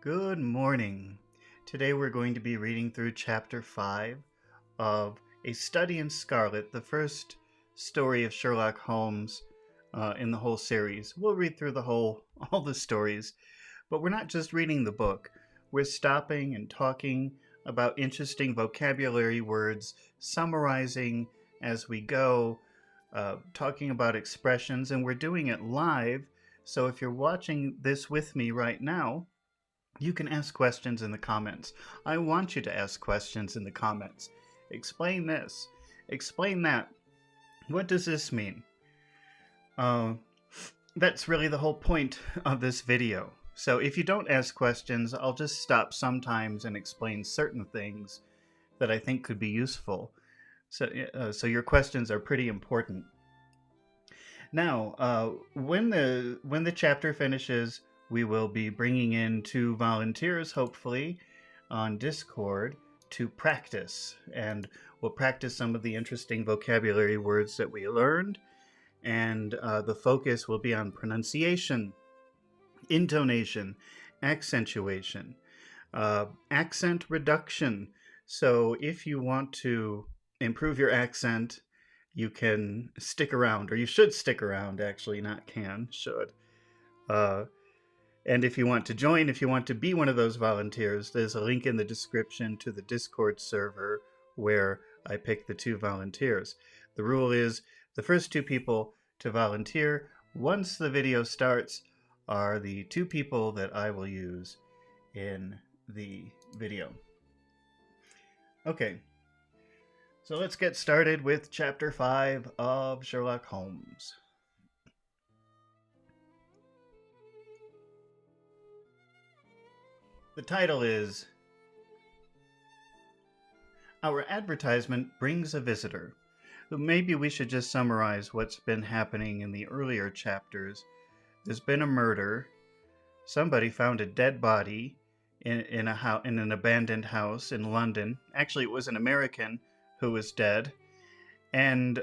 Good morning. Today we're going to be reading through Chapter 5 of A Study in Scarlet, the first story of Sherlock Holmes in the whole series. We'll read through all the stories, but we're not just reading the book. We're stopping and talking about interesting vocabulary words, summarizing as we go, talking about expressions, and we're doing it live. So if you're watching this with me right now, you can ask questions in the comments. I want you to ask questions in the comments. Explain this. Explain that. What does this mean? That's really the whole point of this video. So if you don't ask questions, I'll just stop sometimes and explain certain things that I think could be useful. So your questions are pretty important. Now, when the chapter finishes, we will be bringing in 2 volunteers, hopefully, on Discord to practice. And we'll practice some of the interesting vocabulary words that we learned. And the focus will be on pronunciation, intonation, accentuation, accent reduction. So if you want to improve your accent, you can stick around, or you should stick around, actually, not can, should. And if you want to join, if you want to be one of those volunteers, there's a link in the description to the Discord server where I picked the 2 volunteers. The rule is the first 2 people to volunteer once the video starts are the 2 people that I will use in the video. Okay, so let's get started with Chapter 5 of Sherlock Holmes. The title is Our Advertisement Brings a Visitor. Maybe we should just summarize what's been happening in the earlier chapters. There's been a murder. Somebody found a dead body in an abandoned house in London. Actually, it was an American who was dead. And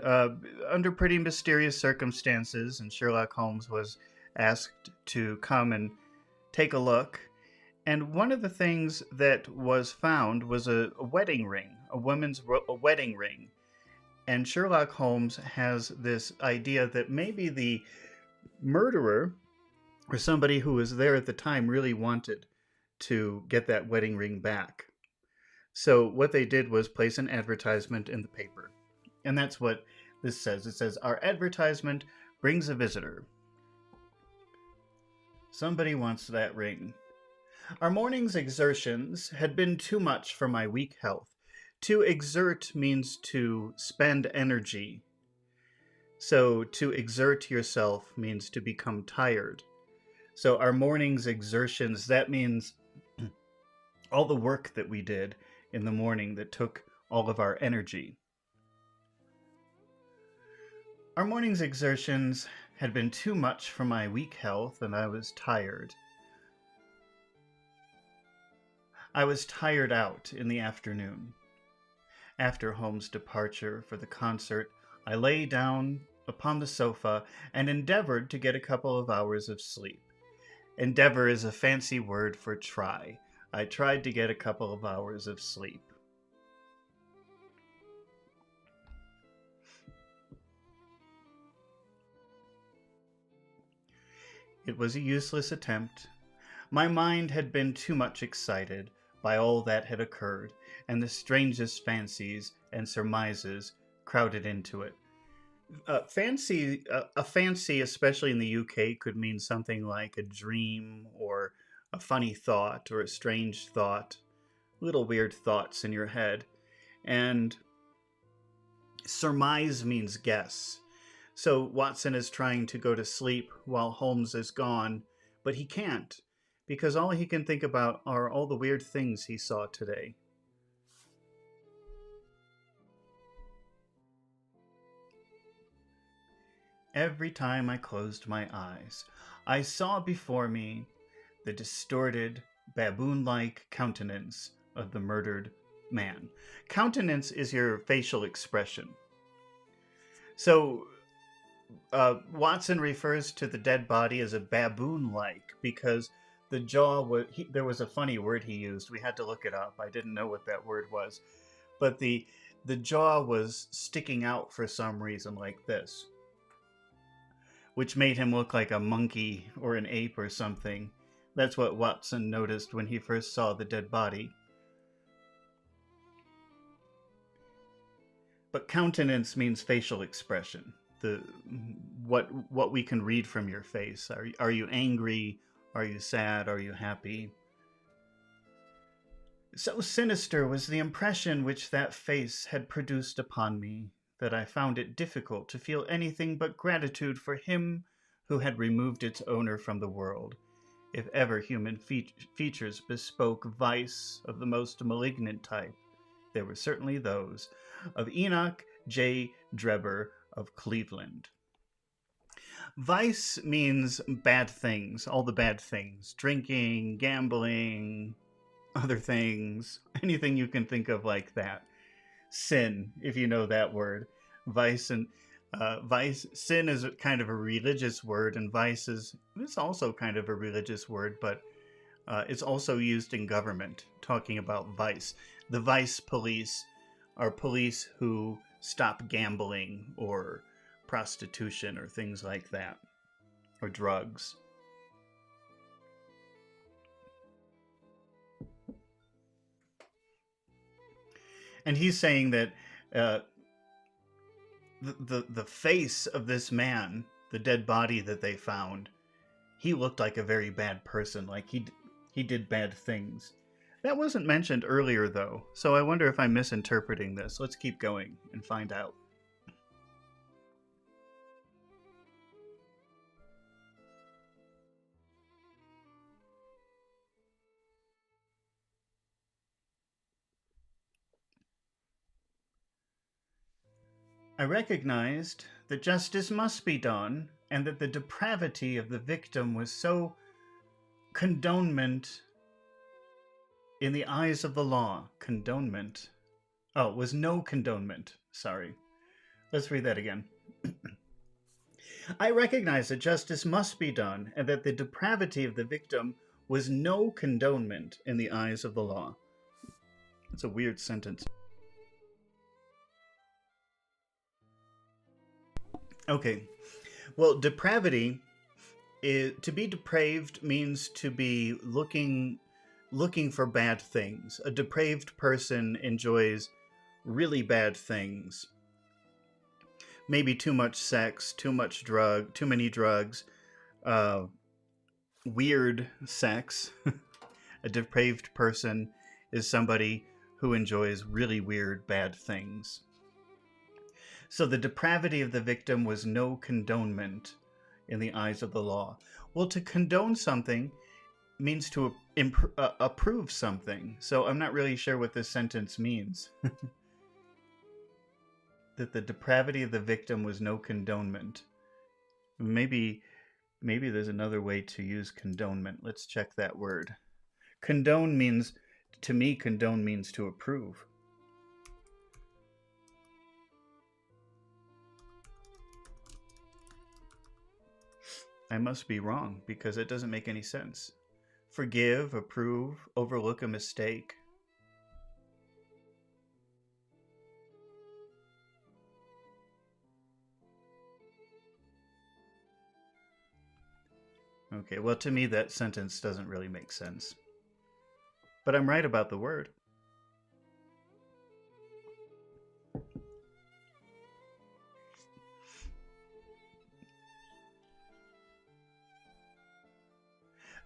under pretty mysterious circumstances, and Sherlock Holmes was asked to come and take a look. And one of the things that was found was a wedding ring, a wedding ring. And Sherlock Holmes has this idea that maybe the murderer, or somebody who was there at the time, really wanted to get that wedding ring back. So what they did was place an advertisement in the paper. And that's what this says. It says, "Our advertisement brings a visitor. Somebody wants that ring. Our morning's exertions had been too much for my weak health. To exert means to spend energy. So to exert yourself means to become tired. So our morning's exertions, that means all the work that we did in the morning that took all of our energy. Our morning's exertions had been too much for my weak health, and I was tired. I was tired out in the afternoon. After Holmes' departure for the concert, I lay down upon the sofa and endeavored to get a couple of hours of sleep. Endeavor is a fancy word for try. I tried to get a couple of hours of sleep. It was a useless attempt. My mind had been too much excited by all that had occurred, and the strangest fancies and surmises crowded into it. A fancy, especially in the UK, could mean something like a dream or a funny thought or a strange thought, little weird thoughts in your head. And surmise means guess. So Watson is trying to go to sleep while Holmes is gone, but he can't, because all he can think about are all the weird things he saw today. Every time I closed my eyes, I saw before me the distorted, baboon-like countenance of the murdered man. Countenance is your facial expression. So Watson refers to the dead body as a baboon-like because the jaw was, there was a funny word he used. We had to look it up. I didn't know what that word was. But the jaw was sticking out for some reason like this, which made him look like a monkey or an ape or something. That's what Watson noticed when he first saw the dead body. But countenance means facial expression. What we can read from your face. Are you angry? Are you sad? Are you happy? So sinister was the impression which that face had produced upon me, that I found it difficult to feel anything but gratitude for him who had removed its owner from the world. If ever human features bespoke vice of the most malignant type, they were certainly those of Enoch J. Drebber of Cleveland. Vice means bad things, all the bad things. Drinking, gambling, other things, anything you can think of like that. Sin, if you know that word. Sin is kind of a religious word, and vice is also kind of a religious word, but it's also used in government, talking about vice. The vice police are police who stop gambling or prostitution or things like that, or drugs. And he's saying that the face of this man, the dead body that they found, he looked like a very bad person, like he did bad things. That wasn't mentioned earlier, though, so I wonder if I'm misinterpreting this. Let's keep going and find out. I recognized that justice must be done, and that the depravity of the victim was so condonement in the eyes of the law. Condonement. Oh, it was no condonement. Sorry. Let's read that again. I recognize that justice must be done, and that the depravity of the victim was no condonement in the eyes of the law. That's a weird sentence. Okay. Well, depravity is, to be depraved means to be looking for bad things. A depraved person enjoys really bad things. Maybe too much sex, too many drugs, weird sex. A depraved person is somebody who enjoys really weird, bad things. So the depravity of the victim was no condonement in the eyes of the law. Well, to condone something means to approve something. So I'm not really sure what this sentence means. That the depravity of the victim was no condonement. Maybe there's another way to use condonement. Let's check that word. Condone means to approve. I must be wrong, because it doesn't make any sense. Forgive, approve, overlook a mistake. Okay, well, to me that sentence doesn't really make sense. But I'm right about the word.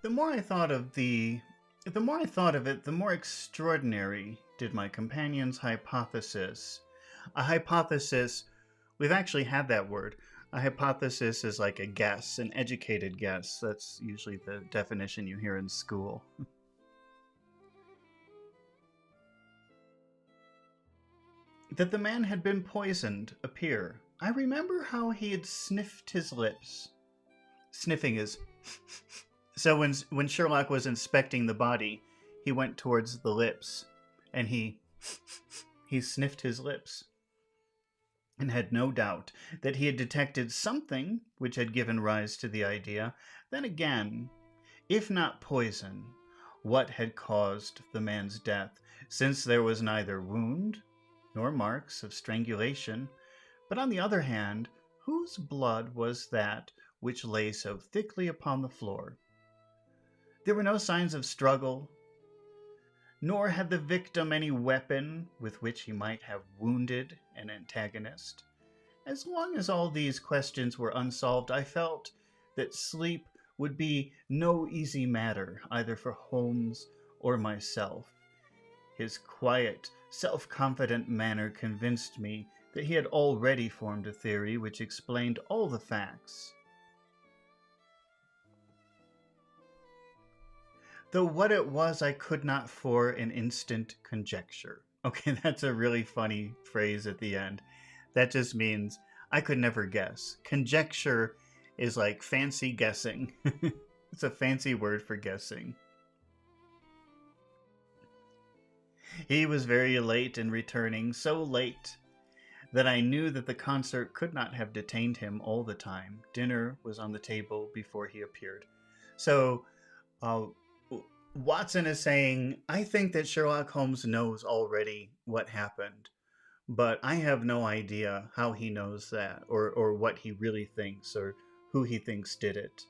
The more I thought of it, the more extraordinary did my companion's hypothesis. A hypothesis, we've actually had that word. A hypothesis is like a guess, an educated guess. That's usually the definition you hear in school. That the man had been poisoned appear. I remember how he had sniffed his lips. Sniffing is... So when Sherlock was inspecting the body, he went towards the lips, and he sniffed his lips, and had no doubt that he had detected something which had given rise to the idea. Then again, If not poison, what had caused the man's death, since there was neither wound nor marks of strangulation? But on the other hand, whose blood was that which lay so thickly upon the floor? There were no signs of struggle, nor had the victim any weapon with which he might have wounded an antagonist. As long as all these questions were unsolved, I felt that sleep would be no easy matter either for Holmes or myself. His quiet, self-confident manner convinced me that he had already formed a theory which explained all the facts. Though what it was I could not for an instant conjecture. Okay, that's a really funny phrase at the end. That just means I could never guess. Conjecture is like fancy guessing. It's a fancy word for guessing. He was very late in returning, so late that I knew that the concert could not have detained him all the time. Dinner was on the table before he appeared. So, Watson is saying, I think that Sherlock Holmes knows already what happened, but I have no idea how he knows that, or what he really thinks, or who he thinks did it.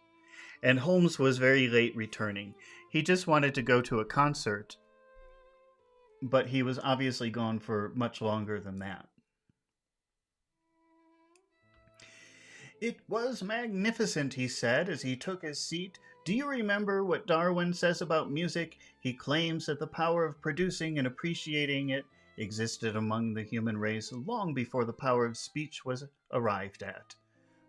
And Holmes was very late returning. He just wanted to go to a concert, but he was obviously gone for much longer than that. It was magnificent, he said as he took his seat. Do you remember what Darwin says about music? He claims that the power of producing and appreciating it existed among the human race long before the power of speech was arrived at.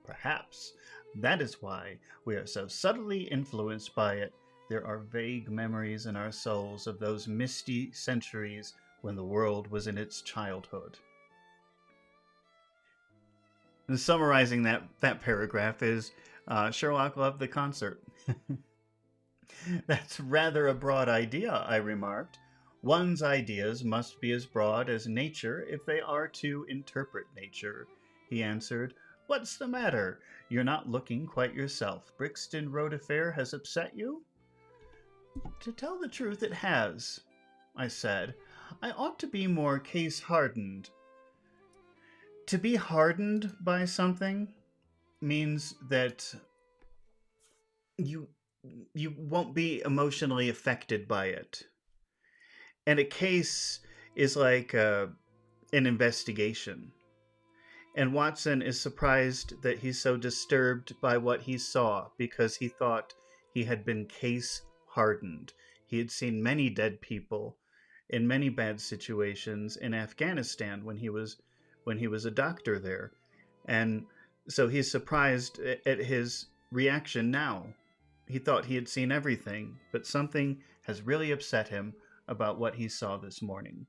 Perhaps that is why we are so subtly influenced by it. There are vague memories in our souls of those misty centuries when the world was in its childhood. And summarizing that paragraph is Sherlock loved the concert. That's rather a broad idea, I remarked. One's ideas must be as broad as nature if they are to interpret nature, he answered. What's the matter? You're not looking quite yourself. Brixton Road affair has upset you? To tell the truth, it has, I said. I ought to be more case-hardened. To be hardened by something means that you won't be emotionally affected by it. And a case is like an investigation. And Watson is surprised that he's so disturbed by what he saw because he thought he had been case-hardened. He had seen many dead people in many bad situations in Afghanistan when he was a doctor there. And so he's surprised at his reaction now. He thought he had seen everything, but something has really upset him about what he saw this morning.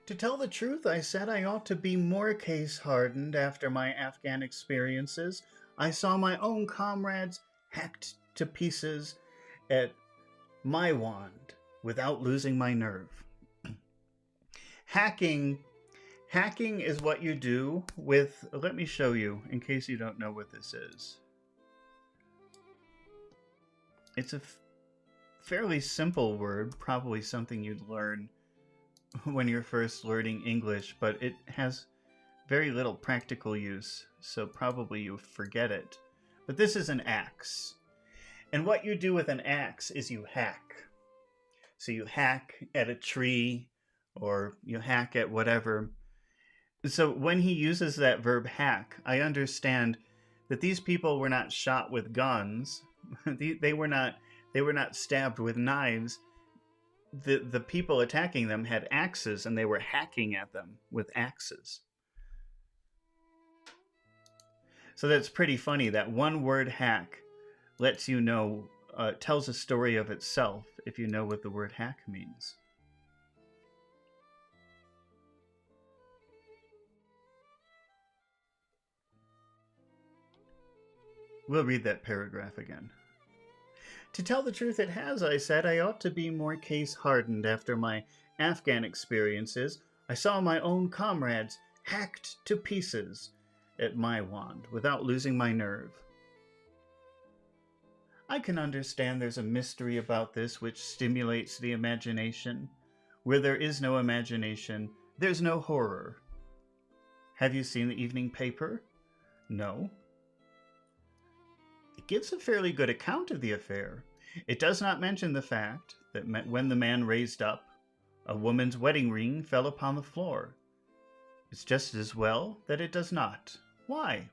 To tell the truth, I said, I ought to be more case-hardened after my Afghan experiences. I saw my own comrades hacked to pieces at my wand without losing my nerve. Hacking is what you do with, let me show you in case you don't know what this is. It's a fairly simple word, probably something you'd learn when you're first learning English, but it has very little practical use, so probably you forget it. But this is an axe. And what you do with an axe is you hack. So you hack at a tree, or you hack at whatever. So when he uses that verb hack, I understand that these people were not shot with guns. They were not stabbed with knives. The people attacking them had axes, and they were hacking at them with axes. So that's pretty funny. That one word hack lets you know, tells a story of itself if you know what the word hack means. We'll read that paragraph again. To tell the truth, it has, I said. I ought to be more case-hardened after my Afghan experiences. I saw my own comrades hacked to pieces at my wand without losing my nerve. I can understand there's a mystery about this which stimulates the imagination. Where there is no imagination, there's no horror. Have you seen the evening paper? No. It gives a fairly good account of the affair. It does not mention the fact that when the man raised up, a woman's wedding ring fell upon the floor. It's just as well that it does not. Why?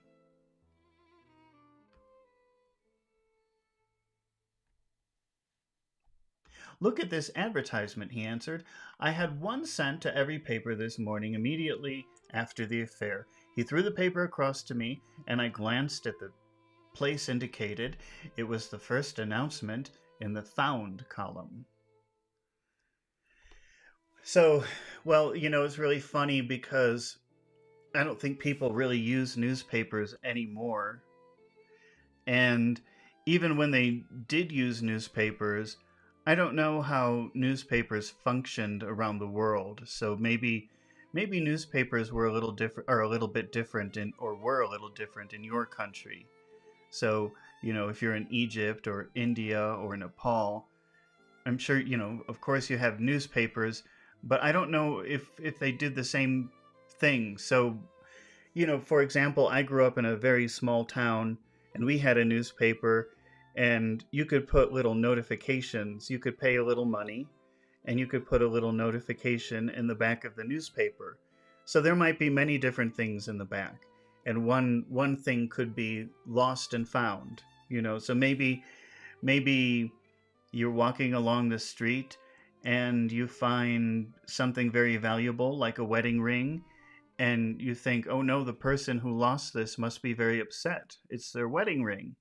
Look at this advertisement, he answered. I had one sent to every paper this morning immediately after the affair. He threw the paper across to me, and I glanced at the place indicated. It was the first announcement in the found column. So, well, it's really funny because I don't think people really use newspapers anymore. And even when they did use newspapers, I don't know how newspapers functioned around the world. So maybe newspapers were a little different, or a little bit different were a little different in your country. So, if you're in Egypt or India or Nepal, I'm sure, of course you have newspapers, but I don't know if they did the same thing. So, for example, I grew up in a very small town and we had a newspaper, and you could put little notifications. You could pay a little money and you could put a little notification in the back of the newspaper. So there might be many different things in the back. And one thing could be lost and found, so maybe you're walking along the street and you find something very valuable like a wedding ring, and you think, oh no, the person who lost this must be very upset. It's their wedding ring.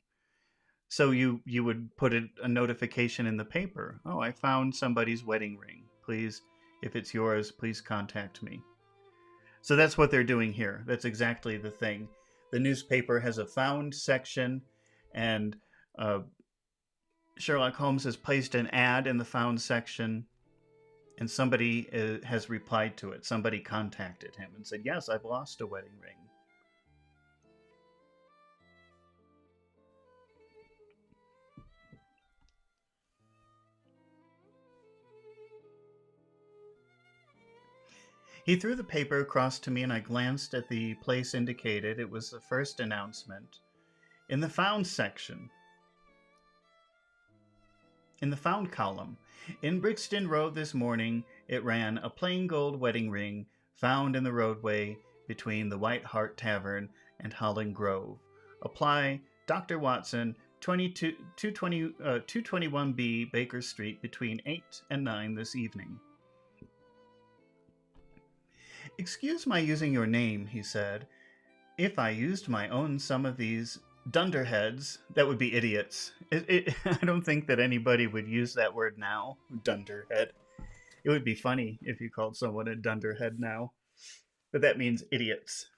So you would put a notification in the paper. Oh, I found somebody's wedding ring. Please, if it's yours, please contact me. So that's what they're doing here. That's exactly the thing. The newspaper has a found section, and Sherlock Holmes has placed an ad in the found section, and somebody has replied to it. Somebody contacted him and said, yes, I've lost a wedding ring. He threw the paper across to me, and I glanced at the place indicated. It was the first announcement in the found section. In the found column. In Brixton Road this morning, it ran, a plain gold wedding ring found in the roadway between the White Hart Tavern and Holland Grove. Apply Dr. Watson, 221B Baker Street between 8 and 9 this evening. Excuse my using your name, he said. If I used my own, some of these dunderheads, that would be idiots. I don't think that anybody would use that word now, dunderhead. It would be funny if you called someone a dunderhead now, but that means idiots.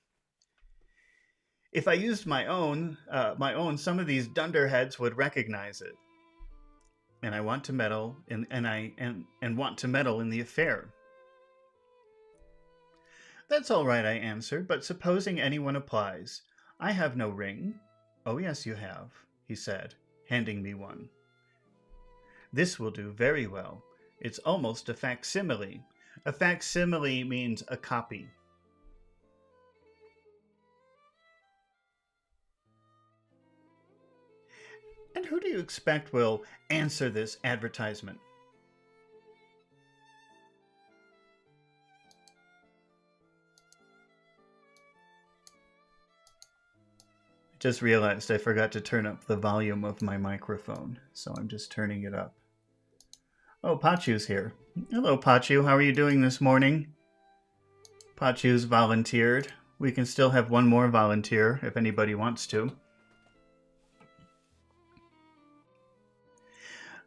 If I used my own, some of these dunderheads would recognize it. And I want to meddle and want to meddle in the affair. That's all right, I answered, but supposing anyone applies. I have no ring. Oh, yes, you have, he said, handing me one. This will do very well. It's almost a facsimile. A facsimile means a copy. And who do you expect will answer this advertisement? Just realized I forgot to turn up the volume of my microphone, so I'm just turning it up. Oh, Pachu's here. Hello, Pachu. How are you doing this morning? Pachu's volunteered. We can still have one more volunteer if anybody wants to.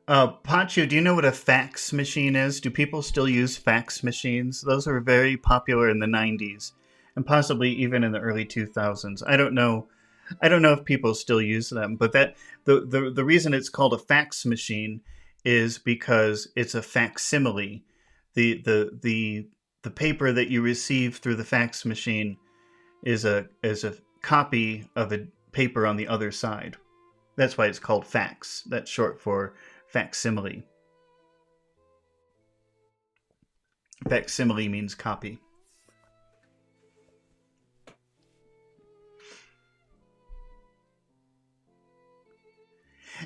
Pachu, do you know what a fax machine is? Do people still use fax machines? Those were very popular in the 90s, and possibly even in the early 2000s. I don't know if people still use them, but the reason it's called a fax machine is because it's a facsimile. The paper that you receive through the fax machine is a copy of a paper on the other side. That's why it's called fax. That's short for facsimile. Facsimile means copy.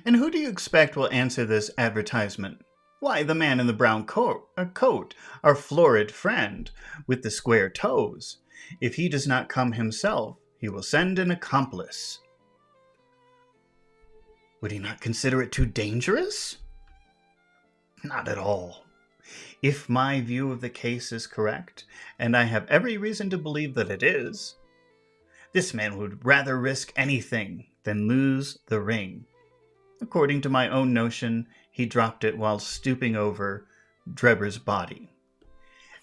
And who do you expect will answer this advertisement? Why, the man in the brown coat, our florid friend, with the square toes. If he does not come himself, he will send an accomplice. Would he not consider it too dangerous? Not at all. If my view of the case is correct, and I have every reason to believe that it is, this man would rather risk anything than lose the ring. According to my own notion, he dropped it while stooping over Drebber's body,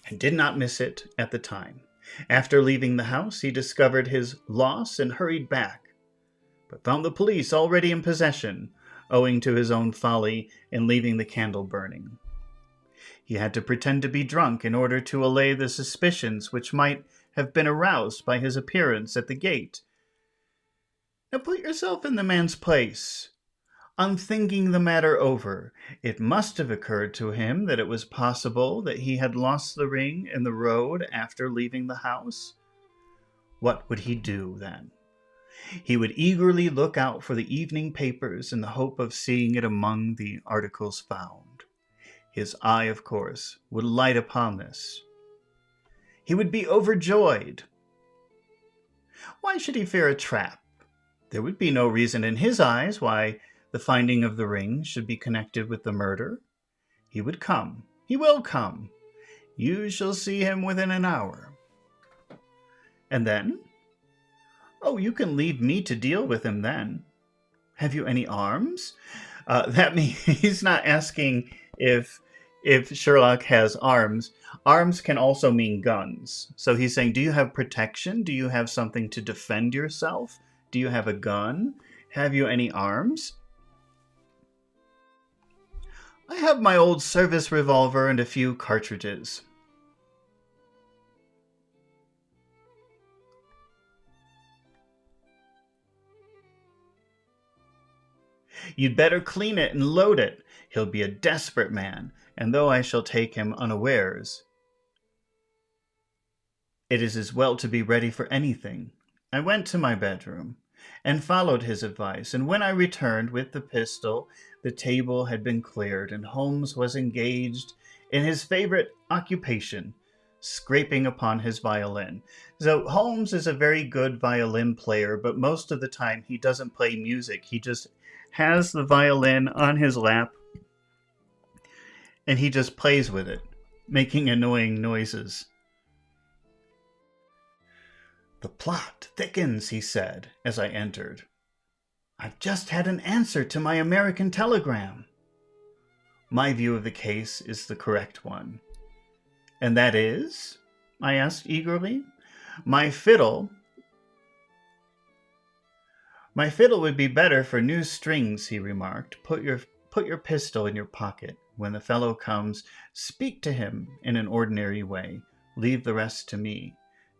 and did not miss it at the time. After leaving the house, he discovered his loss and hurried back, but found the police already in possession, owing to his own folly in leaving the candle burning. He had to pretend to be drunk in order to allay the suspicions which might have been aroused by his appearance at the gate. Now put yourself in the man's place. On thinking the matter over, it must have occurred to him that it was possible that he had lost the ring in the road after leaving the house. What would he do then? He would eagerly look out for the evening papers in the hope of seeing it among the articles found. His eye, of course, would light upon this. He would be overjoyed. Why should he fear a trap? There would be no reason in his eyes why the finding of the ring should be connected with the murder. He would come. He will come. You shall see him within an hour. And then? Oh, you can leave me to deal with him then. Have you any arms? That means he's not asking if Sherlock has arms. Arms can also mean guns. So he's saying, do you have protection? Do you have something to defend yourself? Do you have a gun? Have you any arms? I have my old service revolver and a few cartridges. You'd better clean it and load it. He'll be a desperate man, and though I shall take him unawares, it is as well to be ready for anything. I went to my bedroom and followed his advice, and when I returned with the pistol, the table had been cleared, and Holmes was engaged in his favorite occupation, scraping upon his violin. So Holmes is a very good violin player, but most of the time he doesn't play music. He just has the violin on his lap, and he just plays with it, making annoying noises. The plot thickens, he said, as I entered. I've just had an answer to my American telegram. My view of the case is the correct one. And that is? I asked eagerly. My fiddle would be better for new strings, he remarked. Put your pistol in your pocket. When the fellow comes, speak to him in an ordinary way. Leave the rest to me.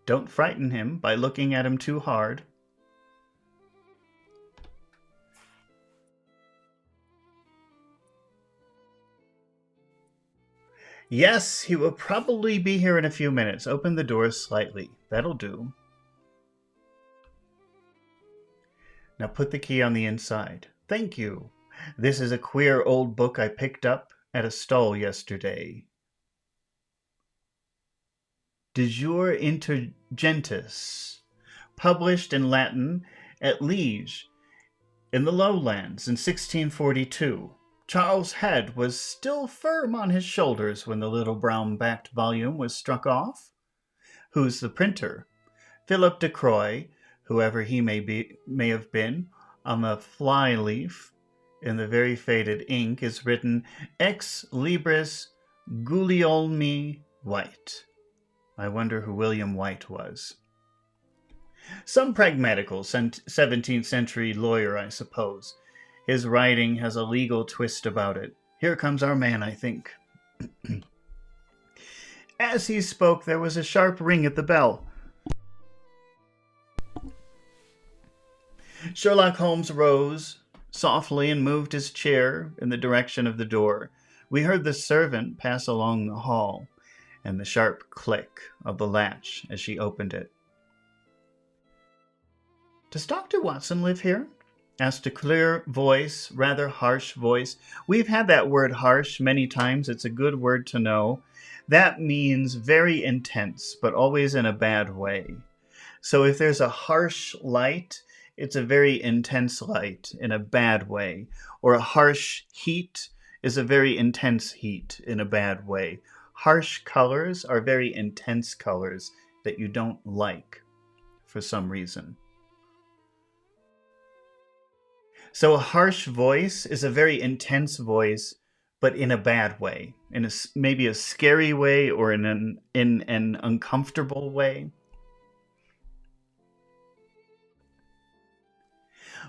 Don't frighten him by looking at him too hard. Yes, he will probably be here in a few minutes. Open the door slightly. That'll do. Now put the key on the inside. Thank you. This is a queer old book I picked up at a stall yesterday. De Jure Intelligentius, published in Latin at Liege, in the Lowlands, in 1642. Charles' head was still firm on his shoulders when the little brown-backed volume was struck off. Who's the printer? Philip de Croix, whoever he may have been. On the fly-leaf, in the very faded ink, is written Ex Libris Guglielmi White. I wonder who William White was. Some pragmatical 17th century lawyer, I suppose. His writing has a legal twist about it. Here comes our man, I think. As he spoke, there was a sharp ring at the bell. Sherlock Holmes rose softly and moved his chair in the direction of the door. We heard the servant pass along the hall and the sharp click of the latch as she opened it. "Does Dr. Watson live here?" asked a clear voice, rather harsh voice. We've had that word harsh many times. It's a good word to know. That means very intense, but always in a bad way. So if there's a harsh light, it's a very intense light in a bad way. Or a harsh heat is a very intense heat in a bad way. Harsh colors are very intense colors that you don't like for some reason. So a harsh voice is a very intense voice, but in a bad way, in maybe a scary way or in an uncomfortable way.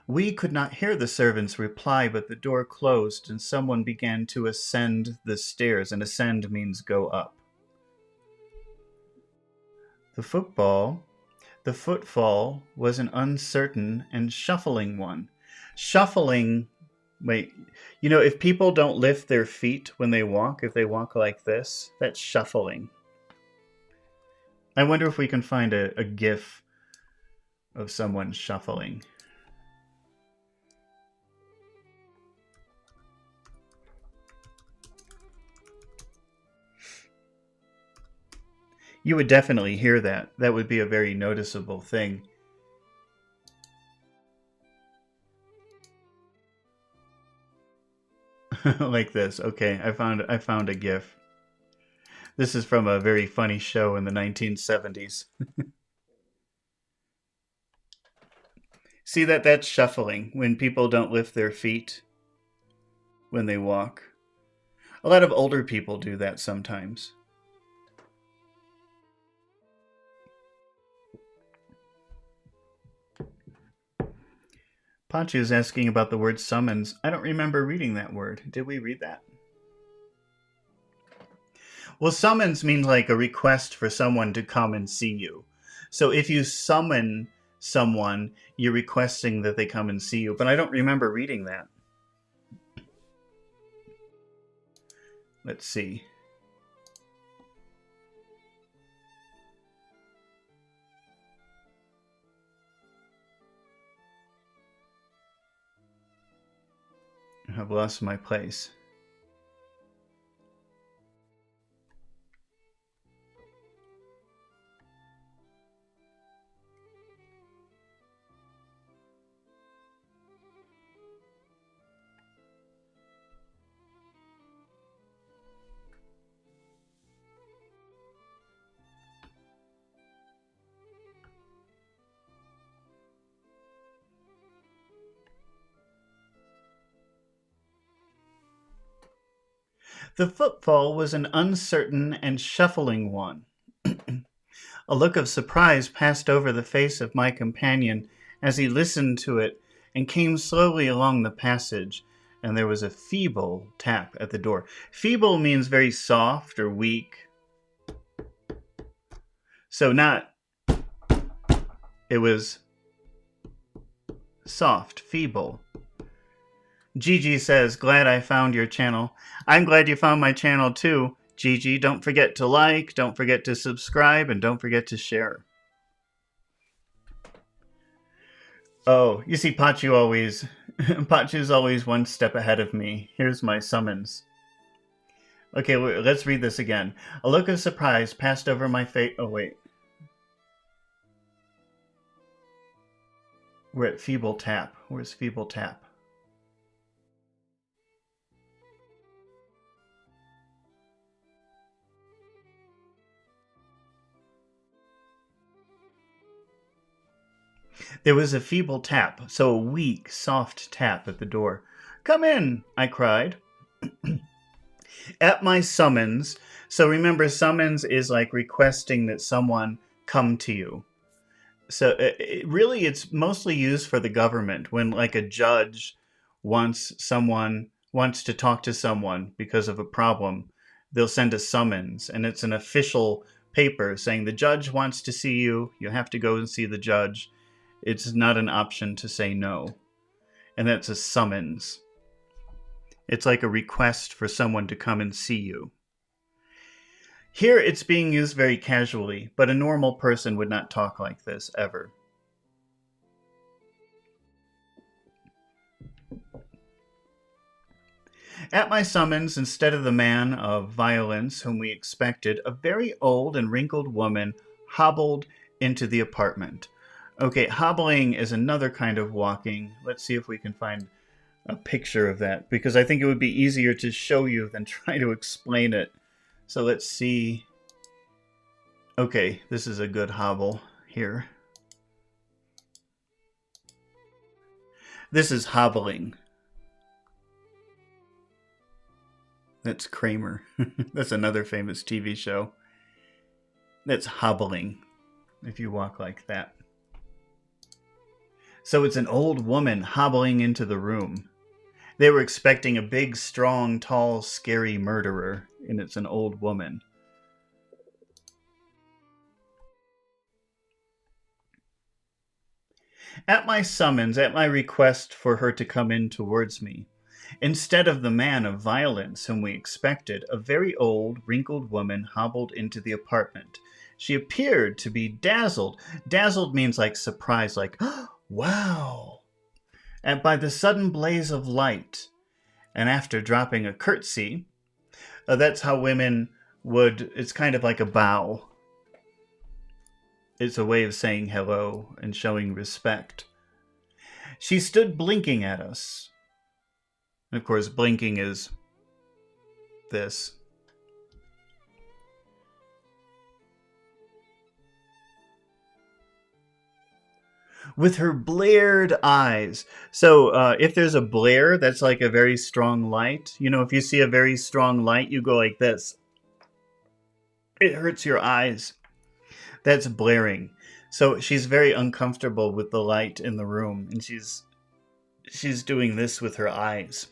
We could not hear the servant's reply, but the door closed and someone began to ascend the stairs, and ascend means go up. The footfall was an uncertain and shuffling one. Shuffling, wait, if people don't lift their feet when they walk, if they walk like this, that's shuffling. I wonder if we can find a GIF of someone shuffling. You would definitely hear that. That would be a very noticeable thing. Like this. Okay, I found a GIF. This is from a very funny show in the 1970s. See that's shuffling, when people don't lift their feet when they walk. A lot of older people do that sometimes. Pachu is asking about the word summons. I don't remember reading that word. Did we read that? Well, summons means like a request for someone to come and see you. So if you summon someone, you're requesting that they come and see you. But I don't remember reading that. Let's see. I've lost my place. The footfall was an uncertain and shuffling one. A look of surprise passed over the face of my companion as he listened to it and came slowly along the passage, and there was a feeble tap at the door. Feeble means very soft or weak. So it was soft, feeble. Gigi says, glad I found your channel. I'm glad you found my channel too, Gigi. Don't forget to like, don't forget to subscribe, and don't forget to share. Oh, you see, Pachu's always one step ahead of me. Here's my summons. Okay, let's read this again. A look of surprise passed over my face. Oh, wait. We're at feeble tap. Where's feeble tap? There was a feeble tap, so a weak, soft tap at the door. Come in, I cried. At my summons, so remember, summons is like requesting that someone come to you. So it's mostly used for the government when like a judge wants to talk to someone because of a problem. They'll send a summons, and it's an official paper saying the judge wants to see you. You have to go and see the judge. it's not an option to say no. And that's a summons. It's like a request for someone to come and see you. Here it's being used very casually, but a normal person would not talk like this ever. At my summons, instead of the man of violence whom we expected, a very old and wrinkled woman hobbled into the apartment. Okay, hobbling is another kind of walking. Let's see if we can find a picture of that, because I think it would be easier to show you than try to explain it. So let's see. Okay, this is a good hobble here. This is hobbling. That's Kramer. That's another famous TV show. That's hobbling, if you walk like that. So it's an old woman hobbling into the room. They were expecting a big, strong, tall, scary murderer, and it's an old woman. At my summons, at my request for her to come in towards me, instead of the man of violence whom we expected, a very old, wrinkled woman hobbled into the apartment. She appeared to be dazzled. Dazzled means like surprised, like, oh, wow, and by the sudden blaze of light. And after dropping a curtsy, that's how women would, it's kind of like a bow. It's a way of saying hello and showing respect. She stood blinking at us. And of course, blinking is this. With her bleared eyes. So if there's a blare, that's like a very strong light. You know, if you see a very strong light, you go like this. It hurts your eyes. That's blaring. So she's very uncomfortable with the light in the room, and she's doing this with her eyes.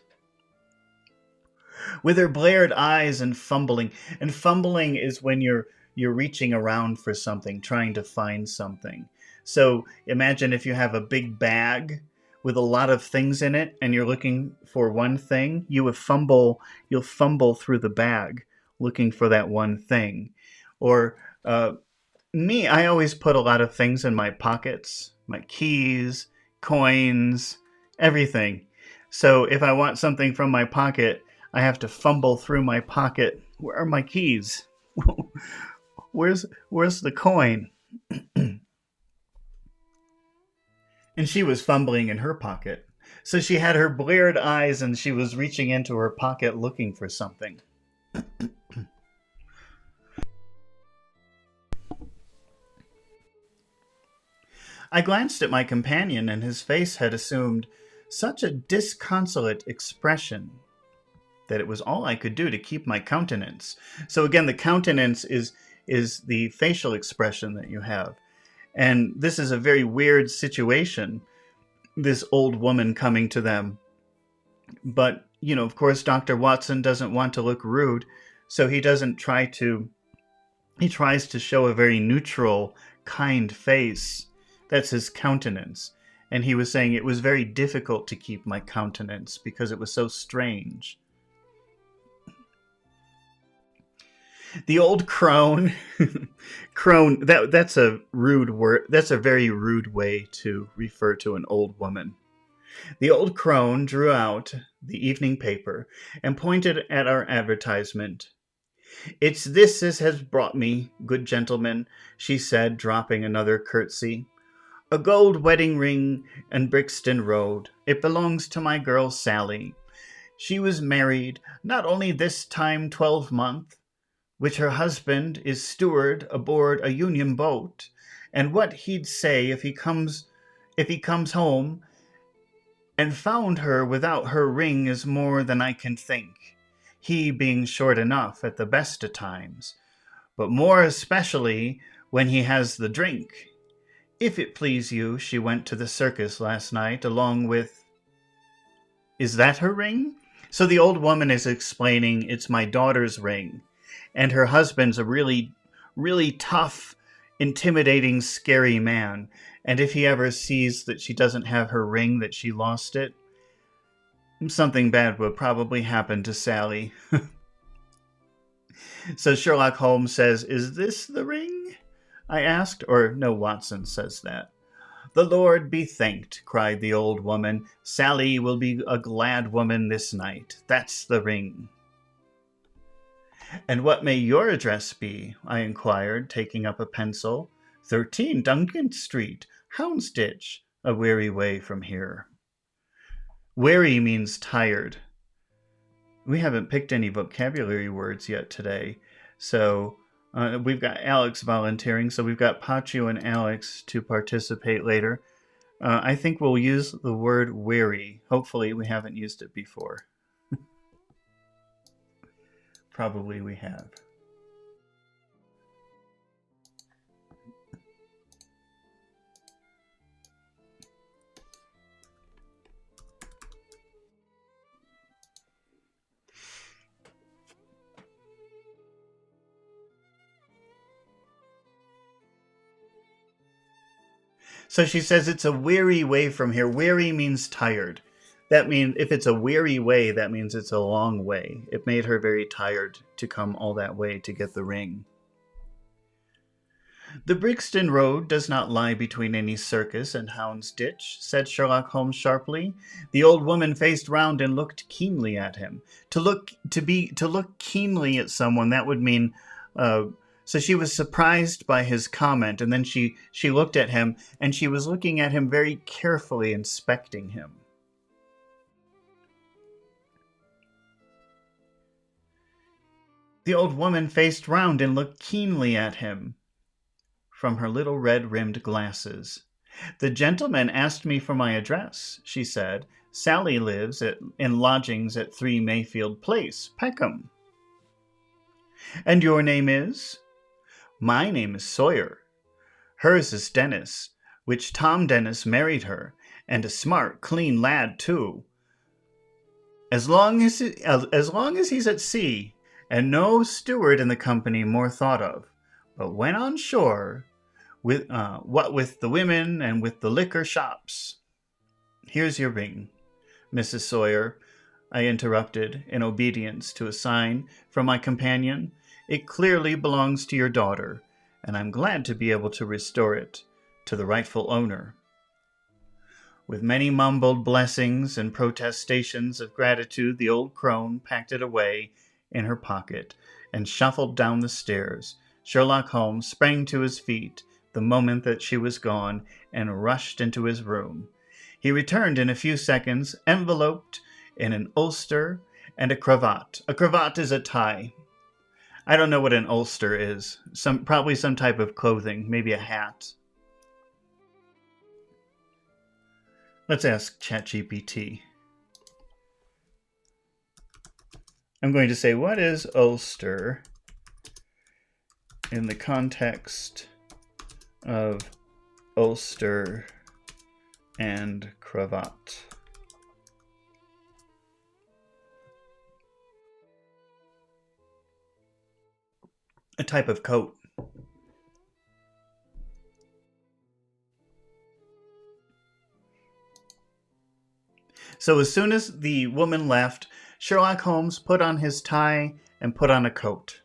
With her blared eyes and fumbling. And fumbling is when you're reaching around for something, trying to find something. So imagine if you have a big bag with a lot of things in it and you're looking for one thing, you'll fumble through the bag looking for that one thing. Or me, I always put a lot of things in my pockets, my keys, coins, everything. So if I want something from my pocket, I have to fumble through my pocket. Where are my keys? Where's the coin? And she was fumbling in her pocket. So she had her bleared eyes and she was reaching into her pocket looking for something. I glanced at my companion and his face had assumed such a disconsolate expression that it was all I could do to keep my countenance. So again, the countenance is the facial expression that you have. And this is a very weird situation, this old woman coming to them. But, you know, of course, Dr. Watson doesn't want to look rude, so he tries to show a very neutral, kind face. That's his countenance. And he was saying it was very difficult to keep my countenance because it was so strange. The old crone, that's a rude word. That's a very rude way to refer to an old woman. The old crone drew out the evening paper and pointed at our advertisement. "It's this as has brought me, good gentlemen," she said, dropping another curtsy. "A gold wedding ring and Brixton Road. It belongs to my girl Sally. She was married not only this time 12-month, which her husband is steward aboard a Union boat, and what he'd say if he comes home and found her without her ring is more than I can think, he being short enough at the best of times, but more especially when he has the drink. If it please you, she went to the circus last night along with..." Is that her ring? So the old woman is explaining, it's my daughter's ring. And her husband's a really, really tough, intimidating, scary man. And if he ever sees that she doesn't have her ring, that she lost it, something bad will probably happen to Sally. So Sherlock Holmes says, "Is this the ring?" I asked. Or no, Watson says that. "The Lord be thanked," cried the old woman. "Sally will be a glad woman this night. That's the ring." "And what may your address be?" I inquired, taking up a pencil. 13 Duncan Street, Houndsditch, a weary way from here. Weary means tired. We haven't picked any vocabulary words yet today, so we've got Alex volunteering, so we've got Pachu and Alex to participate later. I think we'll use the word weary. Hopefully we haven't used it before. Probably we have. So she says it's a weary way from here. Weary means tired. That means if it's a weary way, that means it's a long way. It made her very tired to come all that way to get the ring. "The Brixton Road does not lie between any circus and Houndsditch," said Sherlock Holmes sharply. The old woman faced round and looked keenly at him. To look keenly at someone, that would mean so she was surprised by his comment, and then she looked at him, and she was looking at him very carefully, inspecting him. The old woman faced round and looked keenly at him from her little red-rimmed glasses. "The gentleman asked me for my address," she said. "Sally lives in lodgings at 3 Mayfield Place, Peckham." "And your name is?" "My name is Sawyer. Hers is Dennis, which Tom Dennis married her, and a smart, clean lad, too. As long as he's at sea, and no steward in the company more thought of. But when on shore, what with the women and with the liquor shops—" "Here's your ring, Mrs. Sawyer," I interrupted, in obedience to a sign from my companion. "It clearly belongs to your daughter, and I'm glad to be able to restore it to the rightful owner." With many mumbled blessings and protestations of gratitude, the old crone packed it away in her pocket and shuffled down the stairs. Sherlock Holmes sprang to his feet the moment that she was gone and rushed into his room. He returned in a few seconds, enveloped in an ulster and a cravat. A cravat is a tie. I don't know what an ulster is. Probably some type of clothing, maybe a hat. Let's ask ChatGPT. I'm going to say, what is ulster in the context of ulster and cravat? A type of coat. So as soon as the woman left, Sherlock Holmes put on his tie and put on a coat.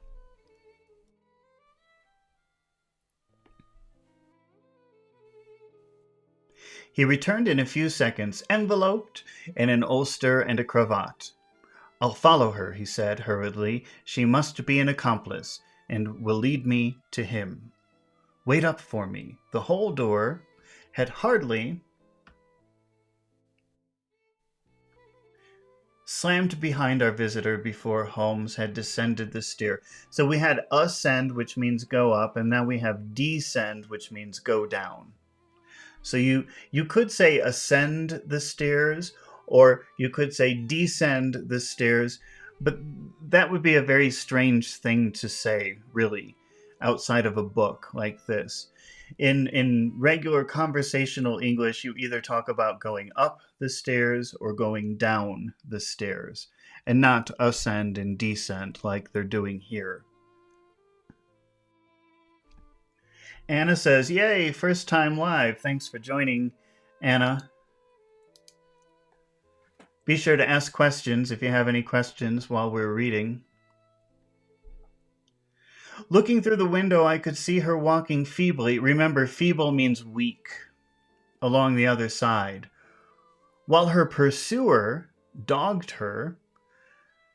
He returned in a few seconds, enveloped in an ulster and a cravat. "I'll follow her," he said hurriedly. "She must be an accomplice, and will lead me to him. Wait up for me." The whole door had hardly slammed behind our visitor before Holmes had descended the stair. So we had ascend, which means go up, and now we have descend, which means go down. So you could say ascend the stairs, or you could say descend the stairs, but that would be a very strange thing to say, really, outside of a book like this. In regular conversational English, you either talk about going up the stairs or going down the stairs, and not ascend and descend like they're doing here. Anna says, yay, first time live. Thanks for joining, Anna. Be sure to ask questions if you have any questions while we're reading. Looking through the window, I could see her walking feebly. Remember, feeble means weak, along the other side, while her pursuer dogged her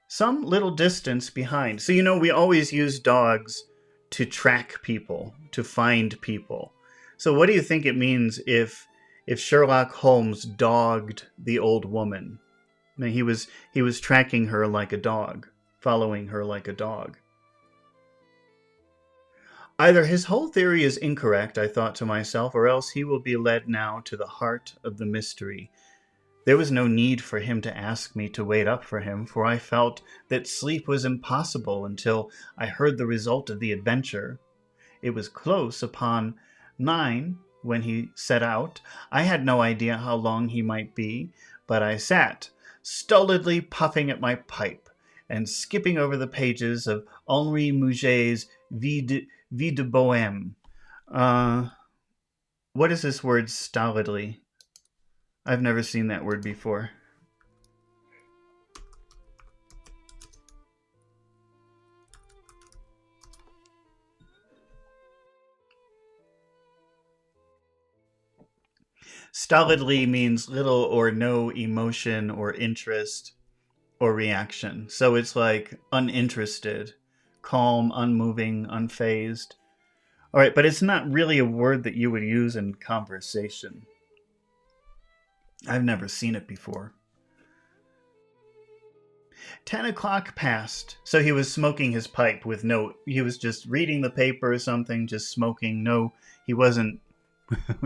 some little distance behind. So, we always use dogs to track people, to find people. So what do you think it means if Sherlock Holmes dogged the old woman? I mean, he was tracking her like a dog, following her like a dog. Either his whole theory is incorrect, I thought to myself, or else he will be led now to the heart of the mystery. There was no need for him to ask me to wait up for him, for I felt that sleep was impossible until I heard the result of the adventure. It was close upon 9 when he set out. I had no idea how long he might be, but I sat, stolidly puffing at my pipe and skipping over the pages of Henri Mouget's Vie de Bohème. What is this word, stolidly? I've never seen that word before. Stolidly means little or no emotion or interest or reaction. So it's like uninterested, calm, unmoving, unfazed. All right, but it's not really a word that you would use in conversation. I've never seen it before. 10 o'clock passed, so he was smoking his pipe with he was just reading the paper or something, just smoking. No, he wasn't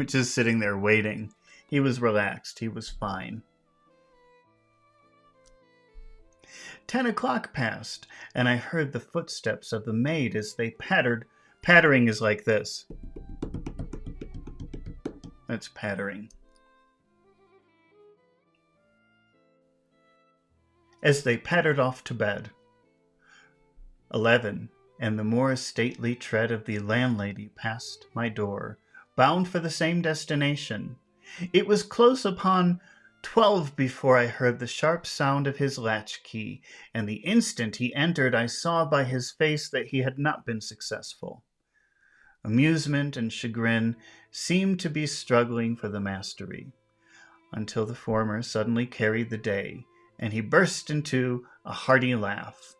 just sitting there waiting. He was relaxed. He was fine. 10 o'clock passed, and I heard the footsteps of the maid as they pattered. Pattering is like this. That's pattering. As they pattered off to bed. 11, and the more stately tread of the landlady passed my door, bound for the same destination. It was close upon 12 before I heard the sharp sound of his latchkey, and the instant he entered I saw by his face that he had not been successful. Amusement and chagrin seemed to be struggling for the mastery, until the former suddenly carried the day, and he burst into a hearty laugh.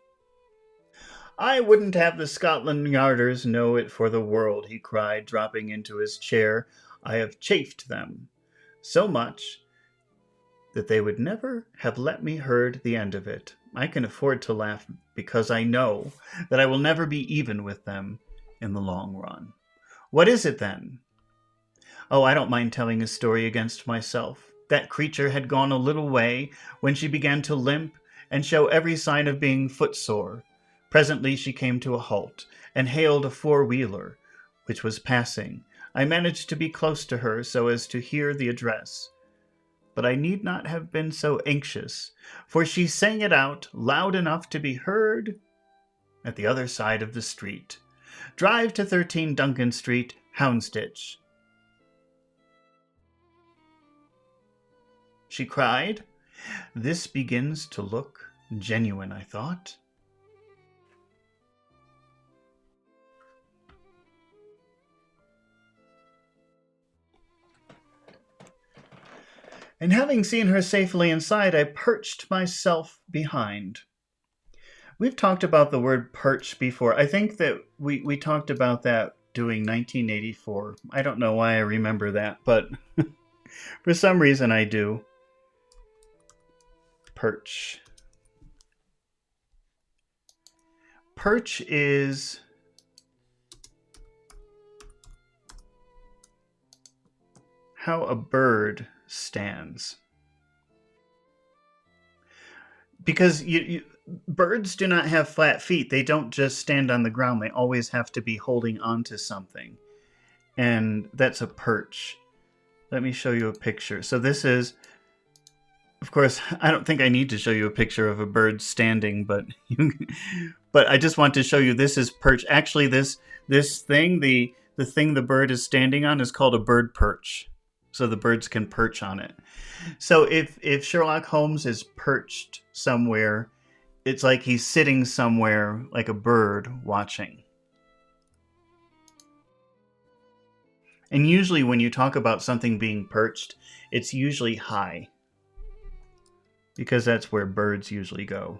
I wouldn't have the Scotland Yarders know it for the world, he cried, dropping into his chair. I have chafed them so much that they would never have let me heard the end of it. I can afford to laugh because I know that I will never be even with them in the long run. What is it then? Oh, I don't mind telling a story against myself. That creature had gone a little way when she began to limp and show every sign of being footsore. Presently she came to a halt and hailed a four-wheeler, which was passing. I managed to be close to her so as to hear the address. But I need not have been so anxious, for she sang it out loud enough to be heard at the other side of the street. Drive to 13 Duncan Street, Houndsditch. She cried. This begins to look genuine, I thought. And having seen her safely inside, I perched myself behind. We've talked about the word perch before. I think that we talked about that doing 1984. I don't know why I remember that, but for some reason I do. Perch. Perch is how a bird stands. Because birds do not have flat feet. They don't just stand on the ground. They always have to be holding on to something. And that's a perch. Let me show you a picture. So this is, of course, I don't think I need to show you a picture of a bird standing, but but I just want to show you this is perch. Actually, this thing, the the thing the bird is standing on is called a bird perch. So the birds can perch on it. So if Sherlock Holmes is perched somewhere, it's like he's sitting somewhere like a bird watching. And usually when you talk about something being perched, it's usually high, because that's where birds usually go.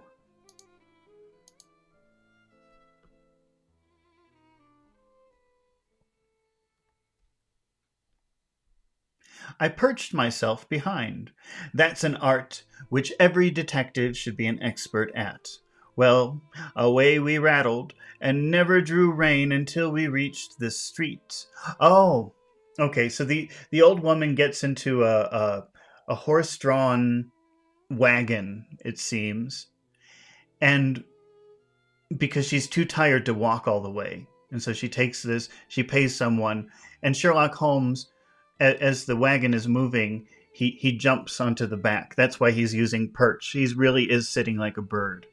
I perched myself behind. That's an art which every detective should be an expert at. Well, away we rattled, and never drew rein until we reached the street. Oh, okay, so the old woman gets into a horse-drawn wagon, it seems, and because she's too tired to walk all the way. And so she takes this, she pays someone, and Sherlock Holmes, as the wagon is moving, he jumps onto the back. That's why he's using perch. He really is sitting like a bird.